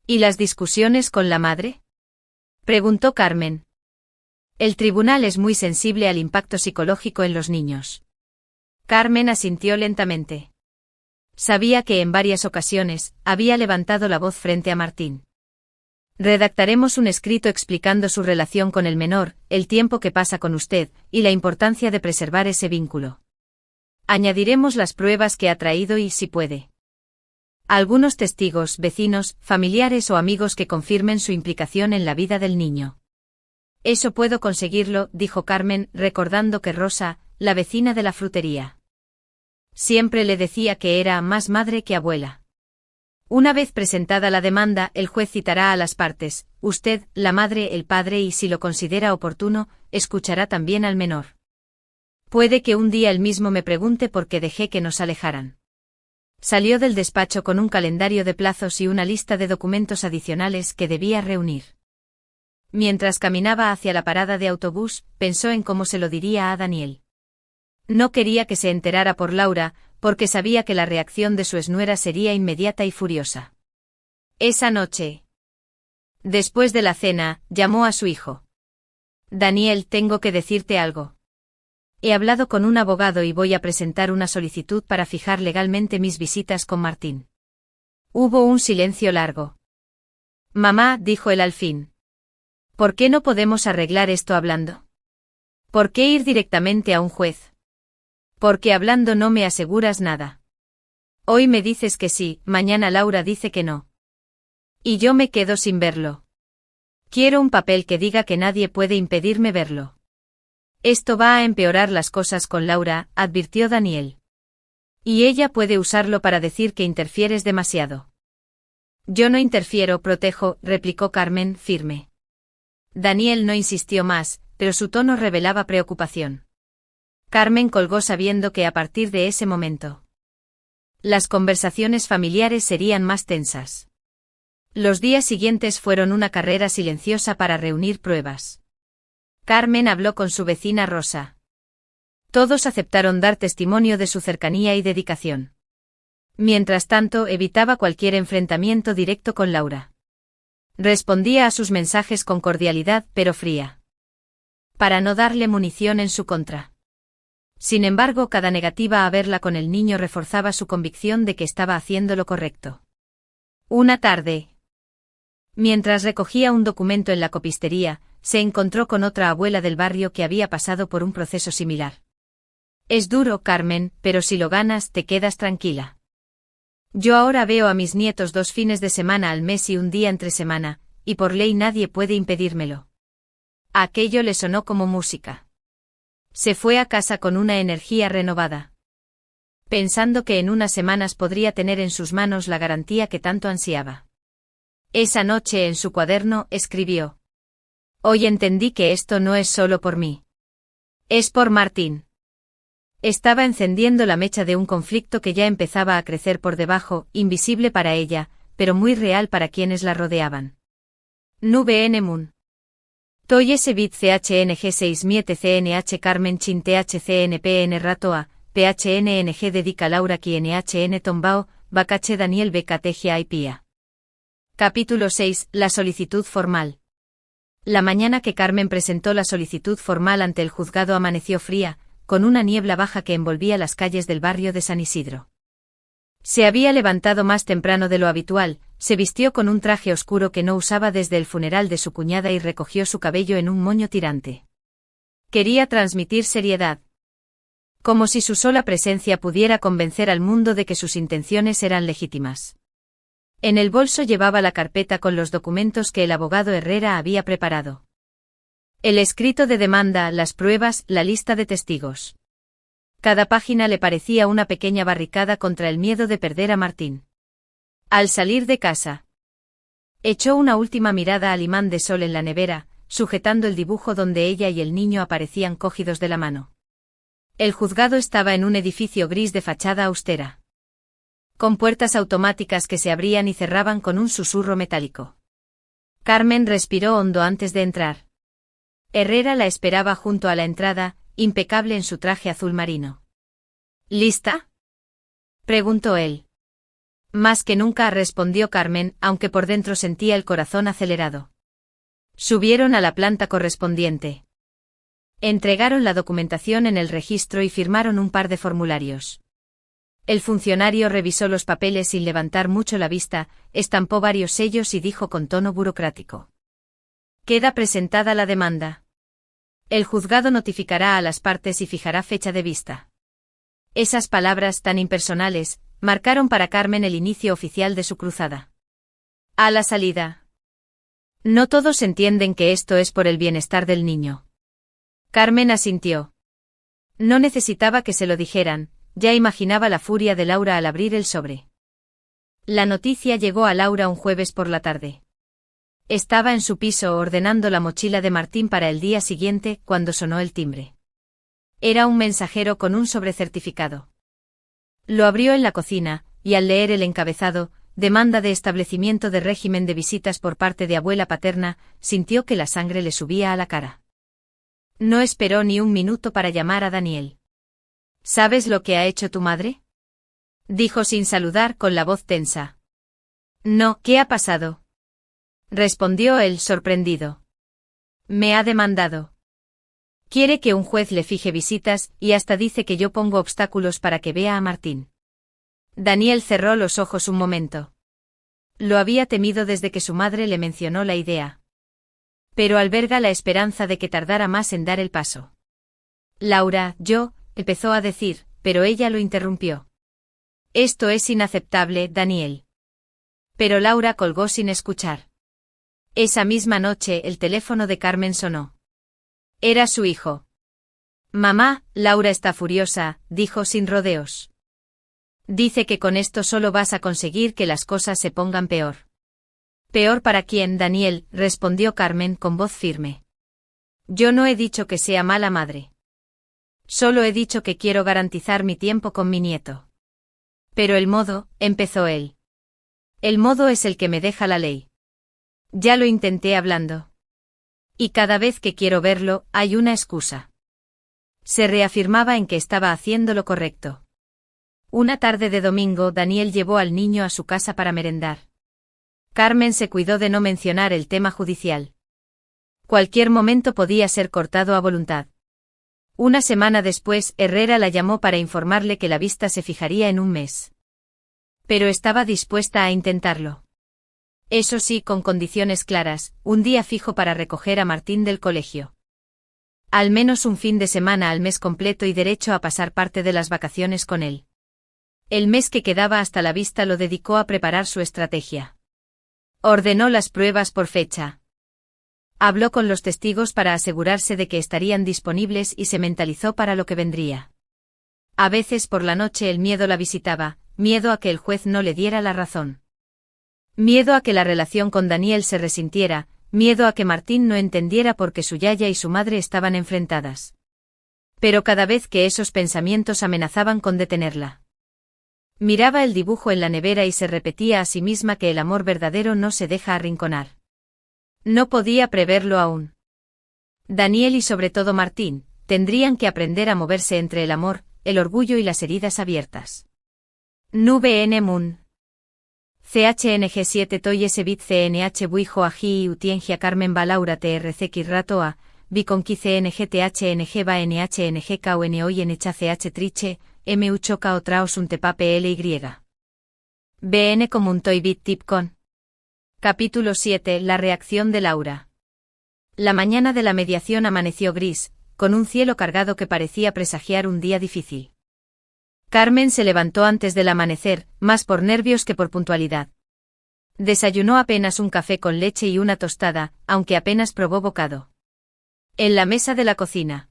¿Y las discusiones con la madre?, preguntó Carmen. El tribunal es muy sensible al impacto psicológico en los niños. Carmen asintió lentamente. Sabía que en varias ocasiones había levantado la voz frente a Martín. Redactaremos un escrito explicando su relación con el menor, el tiempo que pasa con usted, y la importancia de preservar ese vínculo. Añadiremos las pruebas que ha traído y, si puede, algunos testigos, vecinos, familiares o amigos que confirmen su implicación en la vida del niño. Eso puedo conseguirlo, dijo Carmen, recordando que Rosa, la vecina de la frutería, siempre le decía que era más madre que abuela. Una vez presentada la demanda, el juez citará a las partes, usted, la madre, el padre y, si lo considera oportuno, escuchará también al menor. Puede que un día él mismo me pregunte por qué dejé que nos alejaran. Salió del despacho con un calendario de plazos y una lista de documentos adicionales que debía reunir. Mientras caminaba hacia la parada de autobús, pensó en cómo se lo diría a Daniel. No quería que se enterara por Laura, porque sabía que la reacción de su exnuera sería inmediata y furiosa. Esa noche, después de la cena, llamó a su hijo. Daniel, tengo que decirte algo. He hablado con un abogado y voy a presentar una solicitud para fijar legalmente mis visitas con Martín. Hubo un silencio largo. Mamá, dijo él al fin. ¿Por qué no podemos arreglar esto hablando? ¿Por qué ir directamente a un juez? Porque hablando no me aseguras nada. Hoy me dices que sí, mañana Laura dice que no. Y yo me quedo sin verlo. Quiero un papel que diga que nadie puede impedirme verlo. Esto va a empeorar las cosas con Laura, advirtió Daniel. Y ella puede usarlo para decir que interfieres demasiado. Yo no interfiero, protejo, replicó Carmen, firme. Daniel no insistió más, pero su tono revelaba preocupación. Carmen colgó sabiendo que a partir de ese momento las conversaciones familiares serían más tensas. Los días siguientes fueron una carrera silenciosa para reunir pruebas. Carmen habló con su vecina Rosa. Todos aceptaron dar testimonio de su cercanía y dedicación. Mientras tanto, evitaba cualquier enfrentamiento directo con Laura. Respondía a sus mensajes con cordialidad pero fría, para no darle munición en su contra. Sin embargo, cada negativa a verla con el niño reforzaba su convicción de que estaba haciendo lo correcto. Una tarde, mientras recogía un documento en la copistería, se encontró con otra abuela del barrio que había pasado por un proceso similar. Es duro, Carmen, pero si lo ganas, te quedas tranquila. Yo ahora veo a mis nietos 2 fines de semana al mes y un día entre semana, y por ley nadie puede impedírmelo. Aquello le sonó como música. Se fue a casa con una energía renovada, pensando que en unas semanas podría tener en sus manos la garantía que tanto ansiaba. Esa noche en su cuaderno escribió: Hoy entendí que esto no es solo por mí. Es por Martín. Estaba encendiendo la mecha de un conflicto que ya empezaba a crecer por debajo, invisible para ella, pero muy real para quienes la rodeaban. Nube N Moon. Toy S bit CHNG 6 miete CNH Carmen Chin THCNPN Ratoa, PHNNG dedica Laura QNHN Tombao, Bacache Daniel BKTGA Pia. Capítulo 6. La solicitud formal. La mañana que Carmen presentó la solicitud formal ante el juzgado amaneció fría, con una niebla baja que envolvía las calles del barrio de San Isidro. Se había levantado más temprano de lo habitual, se vistió con un traje oscuro que no usaba desde el funeral de su cuñada y recogió su cabello en un moño tirante. Quería transmitir seriedad. Como si su sola presencia pudiera convencer al mundo de que sus intenciones eran legítimas. En el bolso llevaba la carpeta con los documentos que el abogado Herrera había preparado. El escrito de demanda, las pruebas, la lista de testigos. Cada página le parecía una pequeña barricada contra el miedo de perder a Martín. Al salir de casa, echó una última mirada al imán de sol en la nevera, sujetando el dibujo donde ella y el niño aparecían cogidos de la mano. El juzgado estaba en un edificio gris de fachada austera, con puertas automáticas que se abrían y cerraban con un susurro metálico. Carmen respiró hondo antes de entrar. Herrera la esperaba junto a la entrada, impecable en su traje azul marino. ¿Lista?, preguntó él. Más que nunca, respondió Carmen, aunque por dentro sentía el corazón acelerado. Subieron a la planta correspondiente. Entregaron la documentación en el registro y firmaron un par de formularios. El funcionario revisó los papeles sin levantar mucho la vista, estampó varios sellos y dijo con tono burocrático: Queda presentada la demanda. El juzgado notificará a las partes y fijará fecha de vista. Esas palabras tan impersonales marcaron para Carmen el inicio oficial de su cruzada. A la salida. No todos entienden que esto es por el bienestar del niño. Carmen asintió. No necesitaba que se lo dijeran, ya imaginaba la furia de Laura al abrir el sobre. La noticia llegó a Laura un jueves por la tarde. Estaba en su piso ordenando la mochila de Martín para el día siguiente cuando sonó el timbre. Era un mensajero con un sobrecertificado. Lo abrió en la cocina, y al leer el encabezado, demanda de establecimiento de régimen de visitas por parte de abuela paterna, sintió que la sangre le subía a la cara. No esperó ni un minuto para llamar a Daniel. ¿Sabes lo que ha hecho tu madre?, dijo sin saludar con la voz tensa. No, ¿qué ha pasado?, respondió él sorprendido. Me ha demandado. Quiere que un juez le fije visitas y hasta dice que yo pongo obstáculos para que vea a Martín. Daniel cerró los ojos un momento. Lo había temido desde que su madre le mencionó la idea. Pero alberga la esperanza de que tardara más en dar el paso. Laura, empezó a decir, pero ella lo interrumpió. Esto es inaceptable, Daniel. Pero Laura colgó sin escuchar. Esa misma noche el teléfono de Carmen sonó. Era su hijo. Mamá, Laura está furiosa, dijo sin rodeos. Dice que con esto solo vas a conseguir que las cosas se pongan peor. ¿Peor para quién, Daniel?, respondió Carmen con voz firme. Yo no he dicho que sea mala madre. Solo he dicho que quiero garantizar mi tiempo con mi nieto. Pero el modo, empezó él. El modo es el que me deja la ley. Ya lo intenté hablando. Y cada vez que quiero verlo, hay una excusa. Se reafirmaba en que estaba haciendo lo correcto. Una tarde de domingo, Daniel llevó al niño a su casa para merendar. Carmen se cuidó de no mencionar el tema judicial. Cualquier momento podía ser cortado a voluntad. Una semana después, Herrera la llamó para informarle que la vista se fijaría en un mes. Pero estaba dispuesta a intentarlo. Eso sí, con condiciones claras, un día fijo para recoger a Martín del colegio. Al menos un fin de semana al mes completo y derecho a pasar parte de las vacaciones con él. El mes que quedaba hasta la vista lo dedicó a preparar su estrategia. Ordenó las pruebas por fecha. Habló con los testigos para asegurarse de que estarían disponibles y se mentalizó para lo que vendría. A veces por la noche el miedo la visitaba, miedo a que el juez no le diera la razón. Miedo a que la relación con Daniel se resintiera, miedo a que Martín no entendiera por qué su yaya y su madre estaban enfrentadas. Pero cada vez que esos pensamientos amenazaban con detenerla. Miraba el dibujo en la nevera y se repetía a sí misma que el amor verdadero no se deja arrinconar. No podía preverlo aún. Daniel y sobre todo Martín, tendrían que aprender a moverse entre el amor, el orgullo y las heridas abiertas. Nube N Moon. CHNG 7 Toy S bit CNH Buijo Aji y Utiengia Carmen Balaura TRC Kirratoa, Biconqui CNG THNG Ba NHNG KON Hoy NH CH Triche, M Choca Otraos Untepa PLY. BN Comun Toy Bit Tipcon. Capítulo 7. La reacción de Laura. La mañana de la mediación amaneció gris, con un cielo cargado que parecía presagiar un día difícil. Carmen se levantó antes del amanecer, más por nervios que por puntualidad. Desayunó apenas un café con leche y una tostada, aunque apenas probó bocado. En la mesa de la cocina.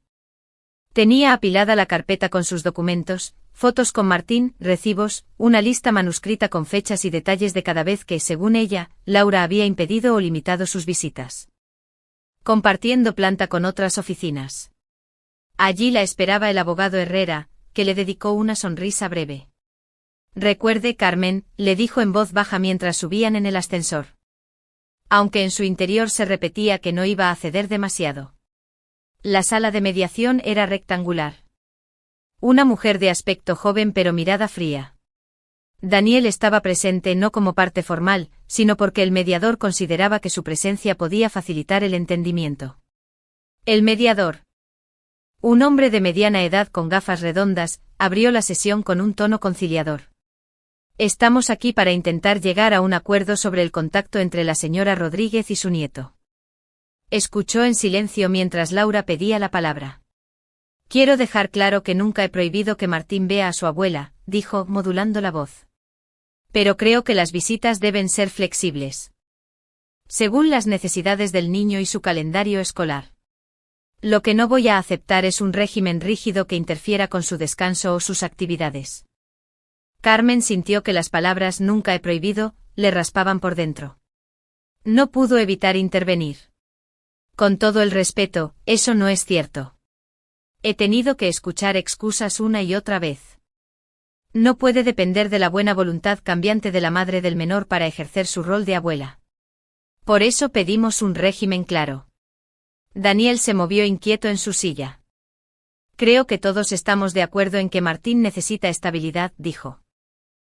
Tenía apilada la carpeta con sus documentos, fotos con Martín, recibos, una lista manuscrita con fechas y detalles de cada vez que, según ella, Laura había impedido o limitado sus visitas. Compartiendo planta con otras oficinas. Allí la esperaba el abogado Herrera, que le dedicó una sonrisa breve. Recuerde, Carmen, le dijo en voz baja mientras subían en el ascensor. Aunque en su interior se repetía que no iba a ceder demasiado. La sala de mediación era rectangular. Una mujer de aspecto joven pero mirada fría. Daniel estaba presente no como parte formal, sino porque el mediador consideraba que su presencia podía facilitar el entendimiento. El mediador. Un hombre de mediana edad con gafas redondas, abrió la sesión con un tono conciliador. Estamos aquí para intentar llegar a un acuerdo sobre el contacto entre la señora Rodríguez y su nieto. Escuchó en silencio mientras Laura pedía la palabra. Quiero dejar claro que nunca he prohibido que Martín vea a su abuela, dijo, modulando la voz. Pero creo que las visitas deben ser flexibles. Según las necesidades del niño y su calendario escolar. Lo que no voy a aceptar es un régimen rígido que interfiera con su descanso o sus actividades. Carmen sintió que las palabras nunca he prohibido le raspaban por dentro. No pudo evitar intervenir. Con todo el respeto, eso no es cierto. He tenido que escuchar excusas una y otra vez. No puede depender de la buena voluntad cambiante de la madre del menor para ejercer su rol de abuela. Por eso pedimos un régimen claro. Daniel se movió inquieto en su silla. Creo que todos estamos de acuerdo en que Martín necesita estabilidad, dijo.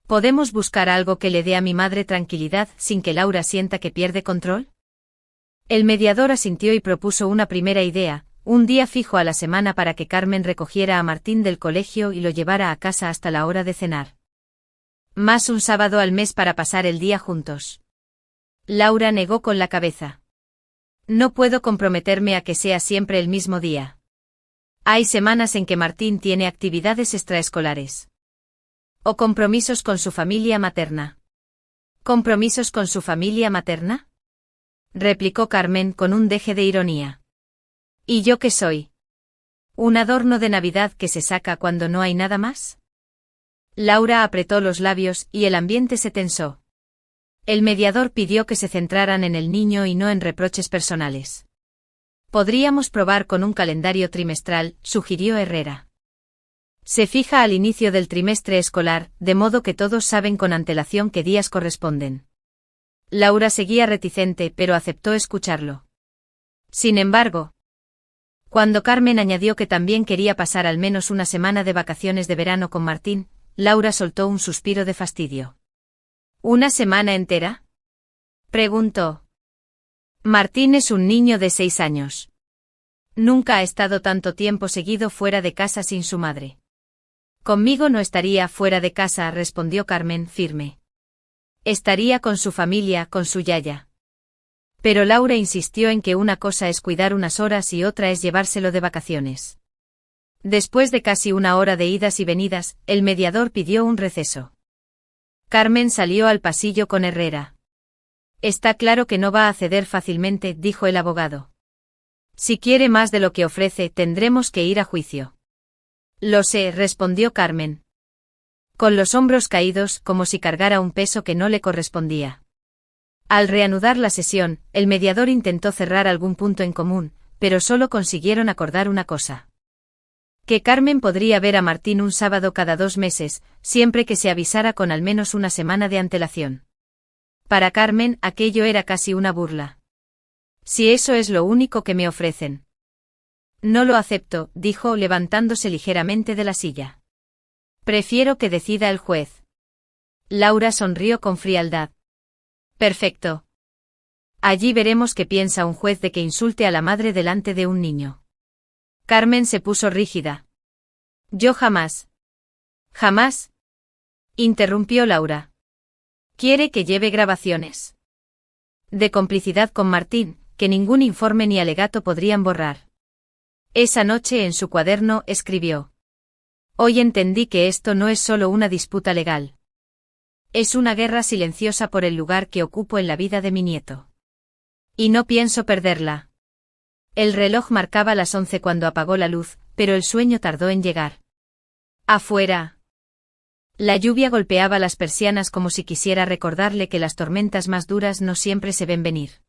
¿Podemos buscar algo que le dé a mi madre tranquilidad sin que Laura sienta que pierde control? El mediador asintió y propuso una primera idea, un día fijo a la semana para que Carmen recogiera a Martín del colegio y lo llevara a casa hasta la hora de cenar. Más un sábado al mes para pasar el día juntos. Laura negó con la cabeza. No puedo comprometerme a que sea siempre el mismo día. Hay semanas en que Martín tiene actividades extraescolares. O compromisos con su familia materna. ¿Compromisos con su familia materna? Replicó Carmen con un deje de ironía. ¿Y yo qué soy? ¿Un adorno de Navidad que se saca cuando no hay nada más? Laura apretó los labios y el ambiente se tensó. El mediador pidió que se centraran en el niño y no en reproches personales. Podríamos probar con un calendario trimestral, sugirió Herrera. Se fija al inicio del trimestre escolar, de modo que todos saben con antelación qué días corresponden. Laura seguía reticente, pero aceptó escucharlo. Sin embargo, cuando Carmen añadió que también quería pasar al menos una semana de vacaciones de verano con Martín, Laura soltó un suspiro de fastidio. ¿Una semana entera?, preguntó. Martín es un niño de 6 años. Nunca ha estado tanto tiempo seguido fuera de casa sin su madre. Conmigo no estaría fuera de casa, respondió Carmen firme. Estaría con su familia, con su yaya. Pero Laura insistió en que una cosa es cuidar unas horas y otra es llevárselo de vacaciones. Después de casi una hora de idas y venidas, el mediador pidió un receso. Carmen salió al pasillo con Herrera. Está claro que no va a ceder fácilmente, dijo el abogado. Si quiere más de lo que ofrece, tendremos que ir a juicio. Lo sé, respondió Carmen, con los hombros caídos como si cargara un peso que no le correspondía. Al reanudar la sesión, el mediador intentó cerrar algún punto en común, pero solo consiguieron acordar una cosa. Que Carmen podría ver a Martín un sábado cada 2 meses, siempre que se avisara con al menos una semana de antelación. Para Carmen, aquello era casi una burla. Si eso es lo único que me ofrecen. No lo acepto, dijo levantándose ligeramente de la silla. Prefiero que decida el juez. Laura sonrió con frialdad. Perfecto. Allí veremos qué piensa un juez de que insulte a la madre delante de un niño. Carmen se puso rígida. Yo jamás. Jamás. Interrumpió Laura. Quiere que lleve grabaciones de complicidad con Martín, que ningún informe ni alegato podrían borrar. Esa noche en su cuaderno escribió. Hoy entendí que esto no es solo una disputa legal. Es una guerra silenciosa por el lugar que ocupo en la vida de mi nieto. Y no pienso perderla. El reloj marcaba las 11 cuando apagó la luz, pero el sueño tardó en llegar. Afuera. La lluvia golpeaba las persianas como si quisiera recordarle que las tormentas más duras no siempre se ven venir.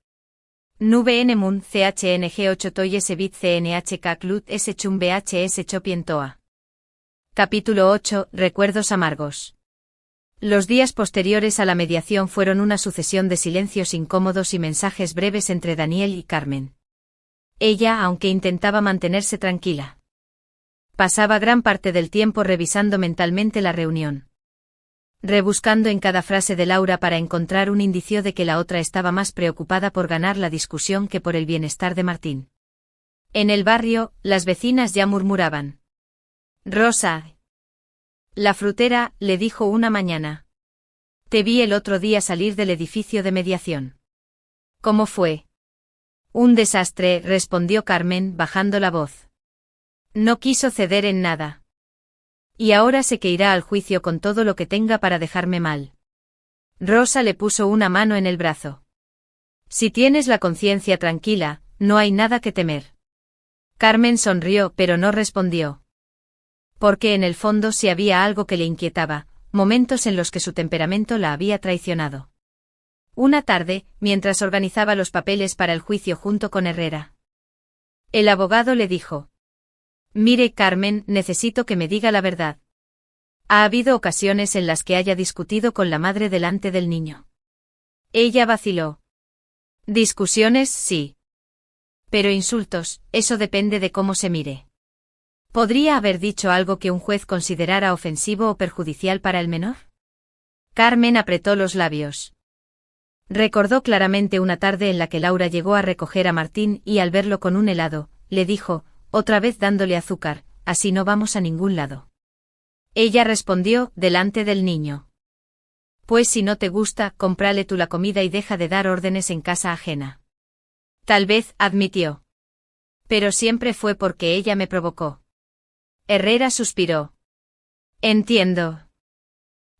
Nube N-Mun CHNG 8 Toy S-Bit CNHK Clut S Chum BHS Chopientoa. Capítulo 8. Recuerdos amargos. Los días posteriores a la mediación fueron una sucesión de silencios incómodos y mensajes breves entre Daniel y Carmen. Ella, aunque intentaba mantenerse tranquila, pasaba gran parte del tiempo revisando mentalmente la reunión. Rebuscando en cada frase de Laura para encontrar un indicio de que la otra estaba más preocupada por ganar la discusión que por el bienestar de Martín. En el barrio, las vecinas ya murmuraban. Rosa. La frutera, le dijo una mañana. Te vi el otro día salir del edificio de mediación. ¿Cómo fue? Un desastre, respondió Carmen, bajando la voz. No quiso ceder en nada. Y ahora sé que irá al juicio con todo lo que tenga para dejarme mal. Rosa le puso una mano en el brazo. Si tienes la conciencia tranquila, no hay nada que temer. Carmen sonrió, pero no respondió. Porque en el fondo sí había algo que le inquietaba, momentos en los que su temperamento la había traicionado. Una tarde, mientras organizaba los papeles para el juicio junto con Herrera, el abogado le dijo. Mire, Carmen, necesito que me diga la verdad. ¿Ha habido ocasiones en las que haya discutido con la madre delante del niño? Ella vaciló. Discusiones, sí. Pero insultos, eso depende de cómo se mire. ¿Podría haber dicho algo que un juez considerara ofensivo o perjudicial para el menor? Carmen apretó los labios. Recordó claramente una tarde en la que Laura llegó a recoger a Martín y al verlo con un helado, le dijo, otra vez dándole azúcar, así no vamos a ningún lado. Ella respondió, delante del niño. Pues si no te gusta, cómprale tú la comida y deja de dar órdenes en casa ajena. Tal vez, admitió. Pero siempre fue porque ella me provocó. Herrera suspiró. Entiendo.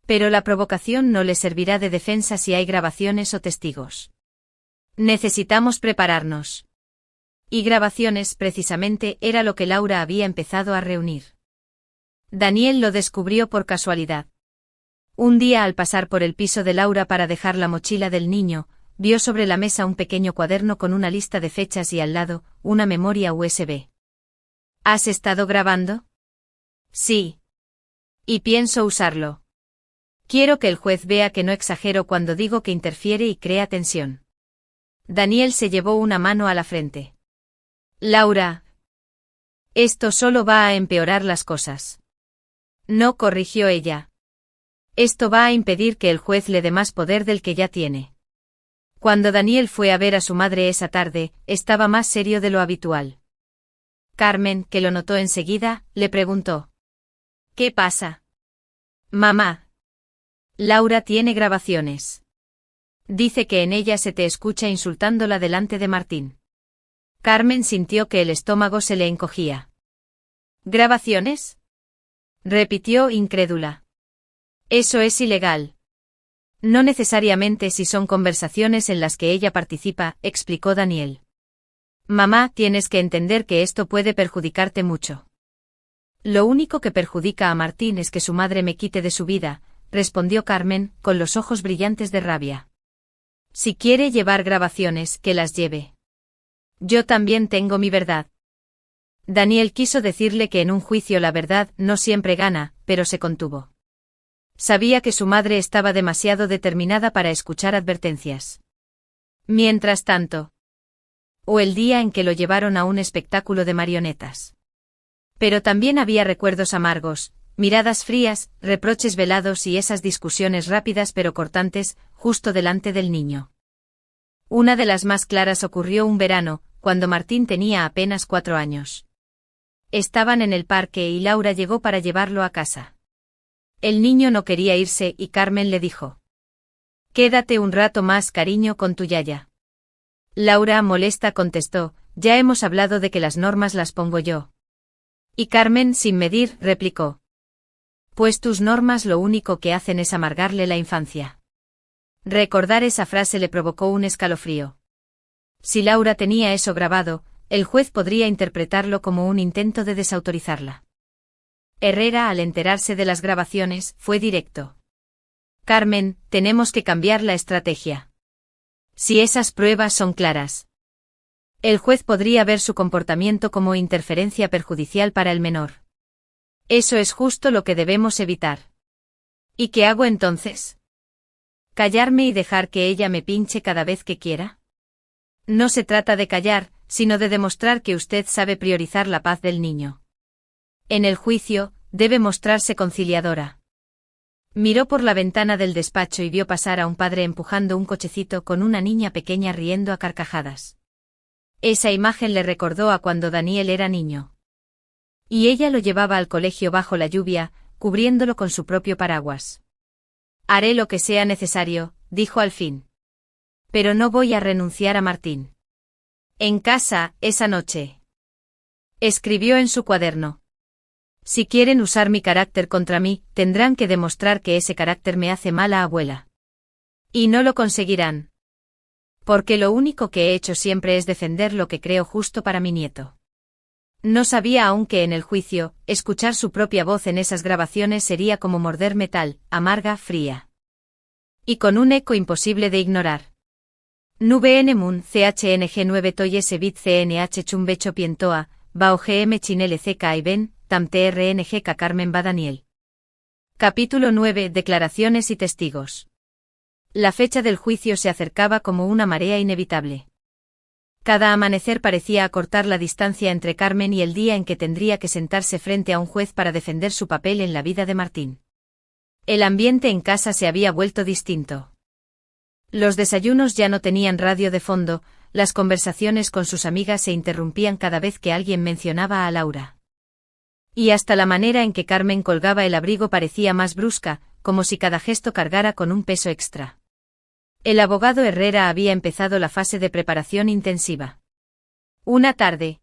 Pero la provocación no le servirá de defensa si hay grabaciones o testigos. Necesitamos prepararnos. Y grabaciones, precisamente, era lo que Laura había empezado a reunir. Daniel lo descubrió por casualidad. Un día al pasar por el piso de Laura para dejar la mochila del niño, vio sobre la mesa un pequeño cuaderno con una lista de fechas y al lado, una memoria USB. ¿Has estado grabando? Sí. Y pienso usarlo. Quiero que el juez vea que no exagero cuando digo que interfiere y crea tensión. Daniel se llevó una mano a la frente. Laura. Esto solo va a empeorar las cosas. No, corrigió ella. Esto va a impedir que el juez le dé más poder del que ya tiene. Cuando Daniel fue a ver a su madre esa tarde, estaba más serio de lo habitual. Carmen, que lo notó enseguida, le preguntó. ¿Qué pasa? Mamá. Laura tiene grabaciones. Dice que en ella se te escucha insultándola delante de Martín. Carmen sintió que el estómago se le encogía. ¿Grabaciones? Repitió incrédula. Eso es ilegal. No necesariamente si son conversaciones en las que ella participa, explicó Daniel. Mamá, tienes que entender que esto puede perjudicarte mucho. Lo único que perjudica a Martín es que su madre me quite de su vida, respondió Carmen, con los ojos brillantes de rabia. Si quiere llevar grabaciones, que las lleve. Yo también tengo mi verdad. Daniel quiso decirle que en un juicio la verdad no siempre gana, pero se contuvo. Sabía que su madre estaba demasiado determinada para escuchar advertencias. Mientras tanto. O el día en que lo llevaron a un espectáculo de marionetas. Pero también había recuerdos amargos, miradas frías, reproches velados y esas discusiones rápidas pero cortantes, justo delante del niño. Una de las más claras ocurrió un verano, cuando Martín tenía apenas 4 años. Estaban en el parque y Laura llegó para llevarlo a casa. El niño no quería irse y Carmen le dijo. Quédate un rato más, cariño, con tu yaya. Laura, molesta, contestó, ya hemos hablado de que las normas las pongo yo. Y Carmen, sin medir, replicó. Pues tus normas lo único que hacen es amargarle la infancia. Recordar esa frase le provocó un escalofrío. Si Laura tenía eso grabado, el juez podría interpretarlo como un intento de desautorizarla. Herrera, al enterarse de las grabaciones, fue directo. Carmen, tenemos que cambiar la estrategia. Si esas pruebas son claras. El juez podría ver su comportamiento como interferencia perjudicial para el menor. Eso es justo lo que debemos evitar. ¿Y qué hago entonces? ¿Callarme y dejar que ella me pinche cada vez que quiera? No se trata de callar, sino de demostrar que usted sabe priorizar la paz del niño. En el juicio, debe mostrarse conciliadora. Miró por la ventana del despacho y vio pasar a un padre empujando un cochecito con una niña pequeña riendo a carcajadas. Esa imagen le recordó a cuando Daniel era niño. Y ella lo llevaba al colegio bajo la lluvia, cubriéndolo con su propio paraguas. Haré lo que sea necesario, dijo al fin. Pero no voy a renunciar a Martín. En casa, esa noche. Escribió en su cuaderno. Si quieren usar mi carácter contra mí, tendrán que demostrar que ese carácter me hace mala abuela. Y no lo conseguirán. Porque lo único que he hecho siempre es defender lo que creo justo para mi nieto. No sabía aún que en el juicio, escuchar su propia voz en esas grabaciones sería como morder metal, amarga, fría. Y con un eco imposible de ignorar. Nvn mun chng 9 toyes bit cnh chumbecho pientoa, bao gm chinele ck y ben, tam trng k Carmen va Daniel. Capítulo 9. Declaraciones y testigos. La fecha del juicio se acercaba como una marea inevitable. Cada amanecer parecía acortar la distancia entre Carmen y el día en que tendría que sentarse frente a un juez para defender su papel en la vida de Martín. El ambiente en casa se había vuelto distinto. Los desayunos ya no tenían radio de fondo, las conversaciones con sus amigas se interrumpían cada vez que alguien mencionaba a Laura. Y hasta la manera en que Carmen colgaba el abrigo parecía más brusca, como si cada gesto cargara con un peso extra. El abogado Herrera había empezado la fase de preparación intensiva. Una tarde.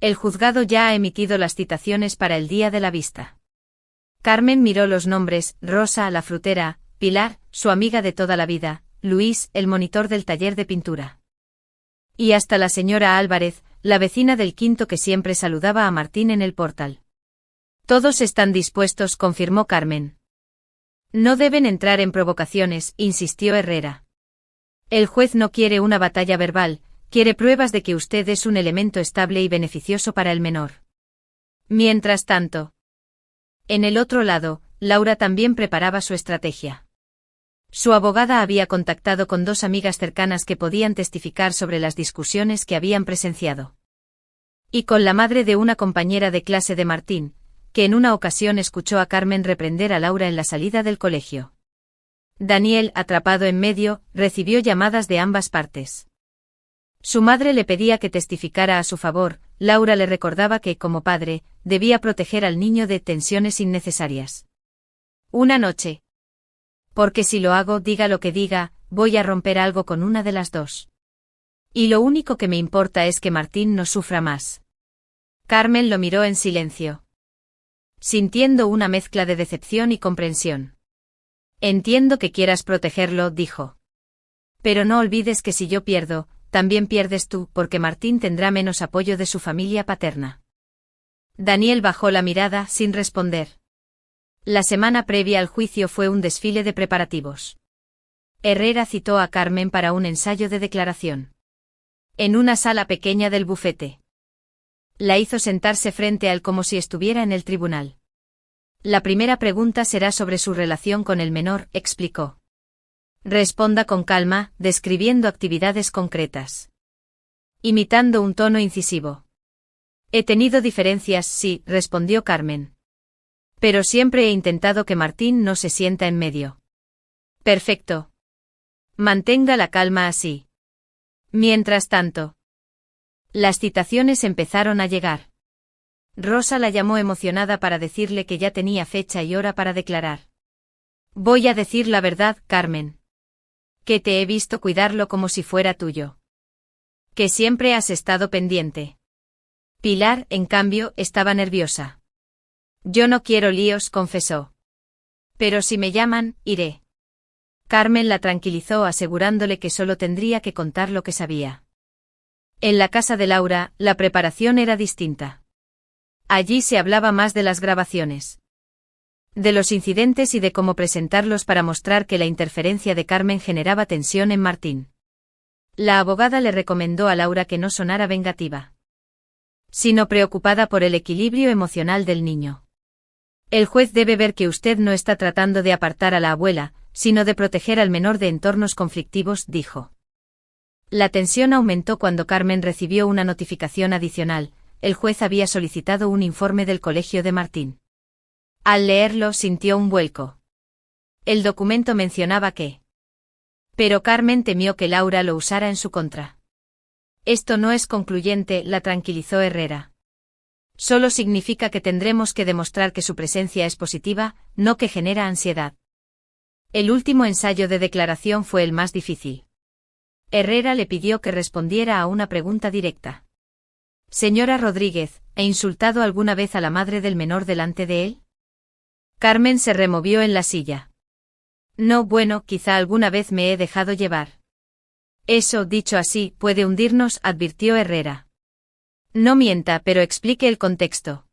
El juzgado ya ha emitido las citaciones para el día de la vista. Carmen miró los nombres: Rosa, la frutera; Pilar, su amiga de toda la vida; Luis, el monitor del taller de pintura. Y hasta la señora Álvarez, la vecina del quinto que siempre saludaba a Martín en el portal. Todos están dispuestos, confirmó Carmen. No deben entrar en provocaciones, insistió Herrera. El juez no quiere una batalla verbal, quiere pruebas de que usted es un elemento estable y beneficioso para el menor. Mientras tanto, en el otro lado, Laura también preparaba su estrategia. Su abogada había contactado con dos amigas cercanas que podían testificar sobre las discusiones que habían presenciado. Y con la madre de una compañera de clase de Martín, que en una ocasión escuchó a Carmen reprender a Laura en la salida del colegio. Daniel, atrapado en medio, recibió llamadas de ambas partes. Su madre le pedía que testificara a su favor, Laura le recordaba que, como padre, debía proteger al niño de tensiones innecesarias. Una noche. Porque si lo hago, diga lo que diga, voy a romper algo con una de las dos. Y lo único que me importa es que Martín no sufra más. Carmen lo miró en silencio, sintiendo una mezcla de decepción y comprensión. Entiendo que quieras protegerlo, dijo. Pero no olvides que si yo pierdo, también pierdes tú, porque Martín tendrá menos apoyo de su familia paterna. Daniel bajó la mirada, sin responder. La semana previa al juicio fue un desfile de preparativos. Herrera citó a Carmen para un ensayo de declaración. En una sala pequeña del bufete. La hizo sentarse frente a él como si estuviera en el tribunal. La primera pregunta será sobre su relación con el menor, explicó. Responda con calma, describiendo actividades concretas. Imitando un tono incisivo. He tenido diferencias, sí, respondió Carmen. Pero siempre he intentado que Martín no se sienta en medio. Perfecto. Mantenga la calma así. Mientras tanto, las citaciones empezaron a llegar. Rosa la llamó emocionada para decirle que ya tenía fecha y hora para declarar. Voy a decir la verdad, Carmen. Que te he visto cuidarlo como si fuera tuyo. Que siempre has estado pendiente. Pilar, en cambio, estaba nerviosa. Yo no quiero líos, confesó. Pero si me llaman, iré. Carmen la tranquilizó asegurándole que solo tendría que contar lo que sabía. En la casa de Laura, la preparación era distinta. Allí se hablaba más de las grabaciones. De los incidentes y de cómo presentarlos para mostrar que la interferencia de Carmen generaba tensión en Martín. La abogada le recomendó a Laura que no sonara vengativa, sino preocupada por el equilibrio emocional del niño. El juez debe ver que usted no está tratando de apartar a la abuela, sino de proteger al menor de entornos conflictivos, dijo. La tensión aumentó cuando Carmen recibió una notificación adicional. El juez había solicitado un informe del colegio de Martín. Al leerlo sintió un vuelco. El documento mencionaba que. Pero Carmen temió que Laura lo usara en su contra. Esto no es concluyente, la tranquilizó Herrera. Solo significa que tendremos que demostrar que su presencia es positiva, no que genera ansiedad. El último ensayo de declaración fue el más difícil. Herrera le pidió que respondiera a una pregunta directa. Señora Rodríguez, ¿he insultado alguna vez a la madre del menor delante de él? Carmen se removió en la silla. No, bueno, quizá alguna vez me he dejado llevar. Eso, dicho así, puede hundirnos, advirtió Herrera. No mienta, pero explique el contexto.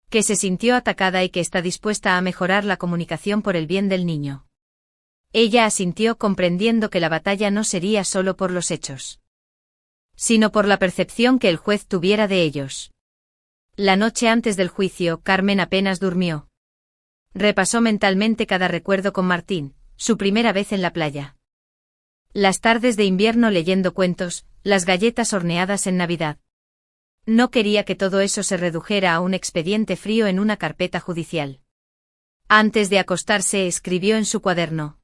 Que se sintió atacada y que está dispuesta a mejorar la comunicación por el bien del niño. Ella asintió, comprendiendo que la batalla no sería solo por los hechos, sino por la percepción que el juez tuviera de ellos. La noche antes del juicio, Carmen apenas durmió. Repasó mentalmente cada recuerdo con Martín, su primera vez en la playa. Las tardes de invierno leyendo cuentos, las galletas horneadas en Navidad. No quería que todo eso se redujera a un expediente frío en una carpeta judicial. Antes de acostarse, escribió en su cuaderno.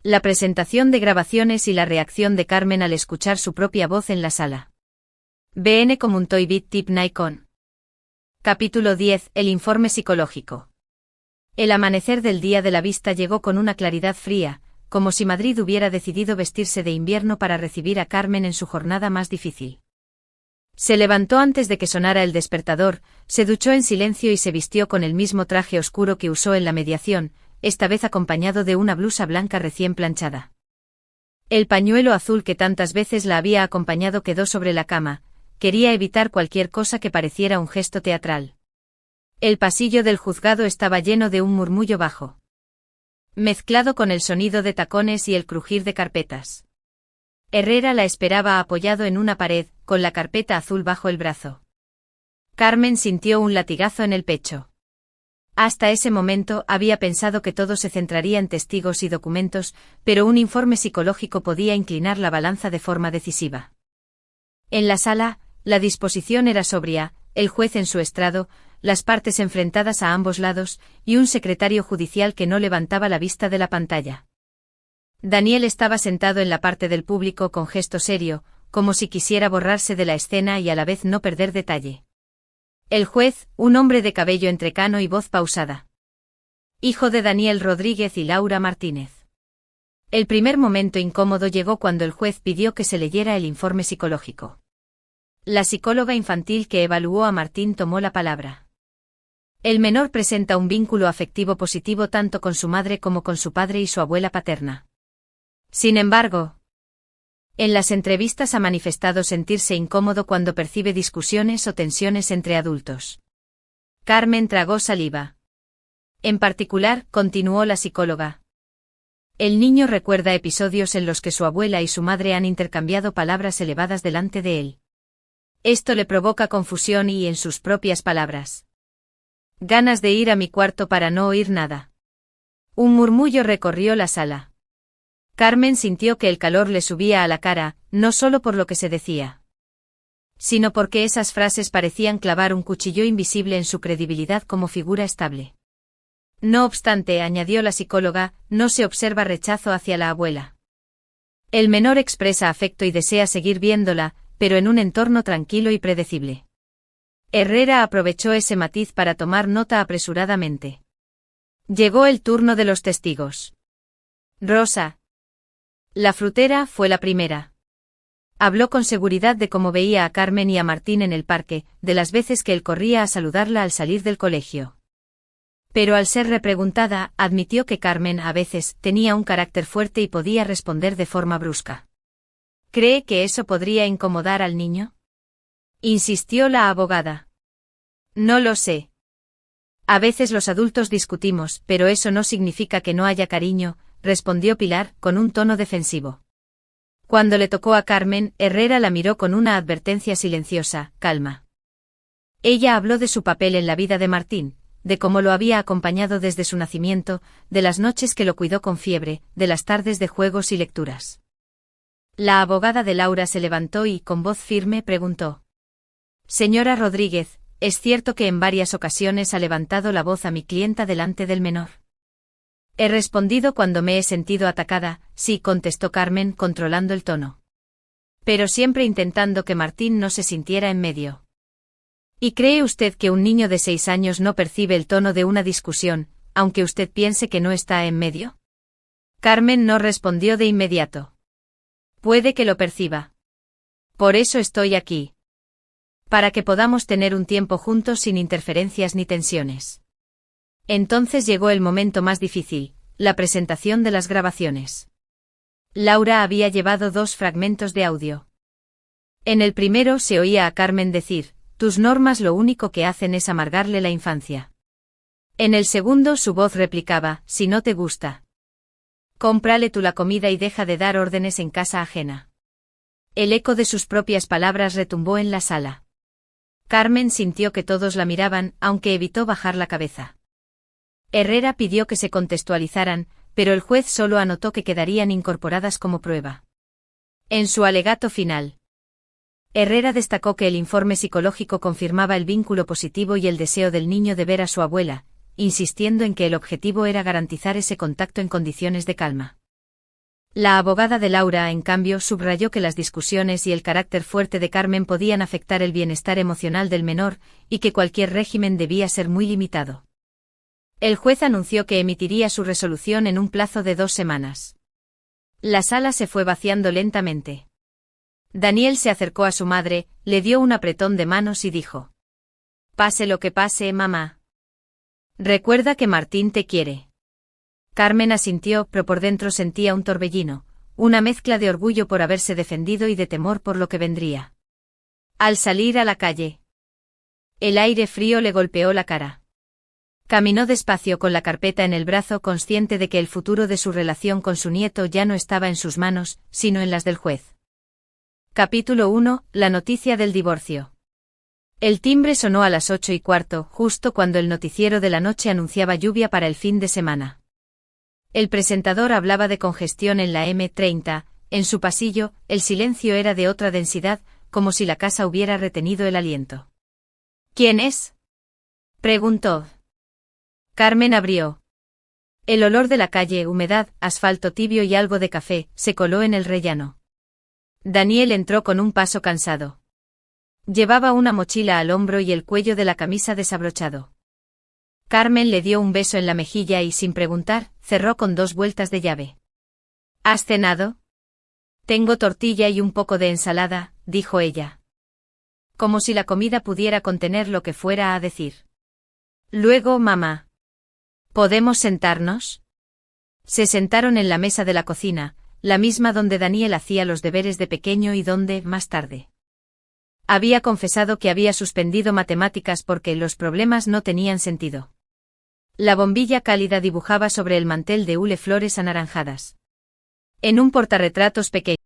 La presentación de grabaciones y la reacción de Carmen al escuchar su propia voz en la sala. BN Comuntoy Bit Tip Naikon. Capítulo 10. El informe psicológico. El amanecer del día de la vista llegó con una claridad fría, como si Madrid hubiera decidido vestirse de invierno para recibir a Carmen en su jornada más difícil. Se levantó antes de que sonara el despertador, se duchó en silencio y se vistió con el mismo traje oscuro que usó en la mediación, esta vez acompañado de una blusa blanca recién planchada. El pañuelo azul que tantas veces la había acompañado quedó sobre la cama, quería evitar cualquier cosa que pareciera un gesto teatral. El pasillo del juzgado estaba lleno de un murmullo bajo, mezclado con el sonido de tacones y el crujir de carpetas. Herrera la esperaba apoyado en una pared, con la carpeta azul bajo el brazo. Carmen sintió un latigazo en el pecho. Hasta ese momento había pensado que todo se centraría en testigos y documentos, pero un informe psicológico podía inclinar la balanza de forma decisiva. En la sala, la disposición era sobria, el juez en su estrado, las partes enfrentadas a ambos lados, y un secretario judicial que no levantaba la vista de la pantalla. Daniel estaba sentado en la parte del público con gesto serio, como si quisiera borrarse de la escena y a la vez no perder detalle. El juez, un hombre de cabello entrecano y voz pausada. Hijo de Daniel Rodríguez y Laura Martínez. El primer momento incómodo llegó cuando el juez pidió que se leyera el informe psicológico. La psicóloga infantil que evaluó a Martín tomó la palabra. El menor presenta un vínculo afectivo positivo tanto con su madre como con su padre y su abuela paterna. Sin embargo, en las entrevistas ha manifestado sentirse incómodo cuando percibe discusiones o tensiones entre adultos. Carmen tragó saliva. En particular, continuó la psicóloga. El niño recuerda episodios en los que su abuela y su madre han intercambiado palabras elevadas delante de él. Esto le provoca confusión y, en sus propias palabras, ganas de ir a mi cuarto para no oír nada. Un murmullo recorrió la sala. Carmen sintió que el calor le subía a la cara, no solo por lo que se decía, sino porque esas frases parecían clavar un cuchillo invisible en su credibilidad como figura estable. No obstante, añadió la psicóloga, no se observa rechazo hacia la abuela. El menor expresa afecto y desea seguir viéndola, pero en un entorno tranquilo y predecible. Herrera aprovechó ese matiz para tomar nota apresuradamente. Llegó el turno de los testigos. Rosa, la frutera, fue la primera. Habló con seguridad de cómo veía a Carmen y a Martín en el parque, de las veces que él corría a saludarla al salir del colegio. Pero al ser repreguntada, admitió que Carmen, a veces, tenía un carácter fuerte y podía responder de forma brusca. ¿Cree que eso podría incomodar al niño?, insistió la abogada. No lo sé. A veces los adultos discutimos, pero eso no significa que no haya cariño, respondió Pilar, con un tono defensivo. Cuando le tocó a Carmen, Herrera la miró con una advertencia silenciosa: calma. Ella habló de su papel en la vida de Martín, de cómo lo había acompañado desde su nacimiento, de las noches que lo cuidó con fiebre, de las tardes de juegos y lecturas. La abogada de Laura se levantó y, con voz firme, preguntó: Señora Rodríguez, ¿es cierto que en varias ocasiones ha levantado la voz a mi clienta delante del menor? He respondido cuando me he sentido atacada, sí, contestó Carmen, controlando el tono. Pero siempre intentando que Martín no se sintiera en medio. ¿Y cree usted que un niño de 6 años no percibe el tono de una discusión, aunque usted piense que no está en medio? Carmen no respondió de inmediato. Puede que lo perciba. Por eso estoy aquí. Para que podamos tener un tiempo juntos sin interferencias ni tensiones. Entonces llegó el momento más difícil, la presentación de las grabaciones. Laura había llevado 2 fragmentos de audio. En el primero se oía a Carmen decir: tus normas lo único que hacen es amargarle la infancia. En el segundo su voz replicaba: si no te gusta, cómprale tú la comida y deja de dar órdenes en casa ajena. El eco de sus propias palabras retumbó en la sala. Carmen sintió que todos la miraban, aunque evitó bajar la cabeza. Herrera pidió que se contextualizaran, pero el juez solo anotó que quedarían incorporadas como prueba. En su alegato final, Herrera destacó que el informe psicológico confirmaba el vínculo positivo y el deseo del niño de ver a su abuela, insistiendo en que el objetivo era garantizar ese contacto en condiciones de calma. La abogada de Laura, en cambio, subrayó que las discusiones y el carácter fuerte de Carmen podían afectar el bienestar emocional del menor, y que cualquier régimen debía ser muy limitado. El juez anunció que emitiría su resolución en un plazo de 2 semanas. La sala se fue vaciando lentamente. Daniel se acercó a su madre, le dio un apretón de manos y dijo: «Pase lo que pase, mamá. Recuerda que Martín te quiere». Carmen asintió, pero por dentro sentía un torbellino, una mezcla de orgullo por haberse defendido y de temor por lo que vendría. Al salir a la calle, el aire frío le golpeó la cara. Caminó despacio con la carpeta en el brazo, consciente de que el futuro de su relación con su nieto ya no estaba en sus manos, sino en las del juez. Capítulo 1. La noticia del divorcio. El timbre sonó a las 8:15, justo cuando el noticiero de la noche anunciaba lluvia para el fin de semana. El presentador hablaba de congestión en la M30, en su pasillo, el silencio era de otra densidad, como si la casa hubiera retenido el aliento. «¿Quién es?», preguntó. Carmen abrió. El olor de la calle, humedad, asfalto tibio y algo de café, se coló en el rellano. Daniel entró con un paso cansado. Llevaba una mochila al hombro y el cuello de la camisa desabrochado. Carmen le dio un beso en la mejilla y, sin preguntar, cerró con 2 vueltas de llave. «¿Has cenado?». «Tengo tortilla y un poco de ensalada», dijo ella. Como si la comida pudiera contener lo que fuera a decir. «Luego, mamá. ¿Podemos sentarnos?». Se sentaron en la mesa de la cocina, la misma donde Daniel hacía los deberes de pequeño y donde, más tarde, había confesado que había suspendido matemáticas porque los problemas no tenían sentido. La bombilla cálida dibujaba sobre el mantel de hule flores anaranjadas. En un portarretratos pequeño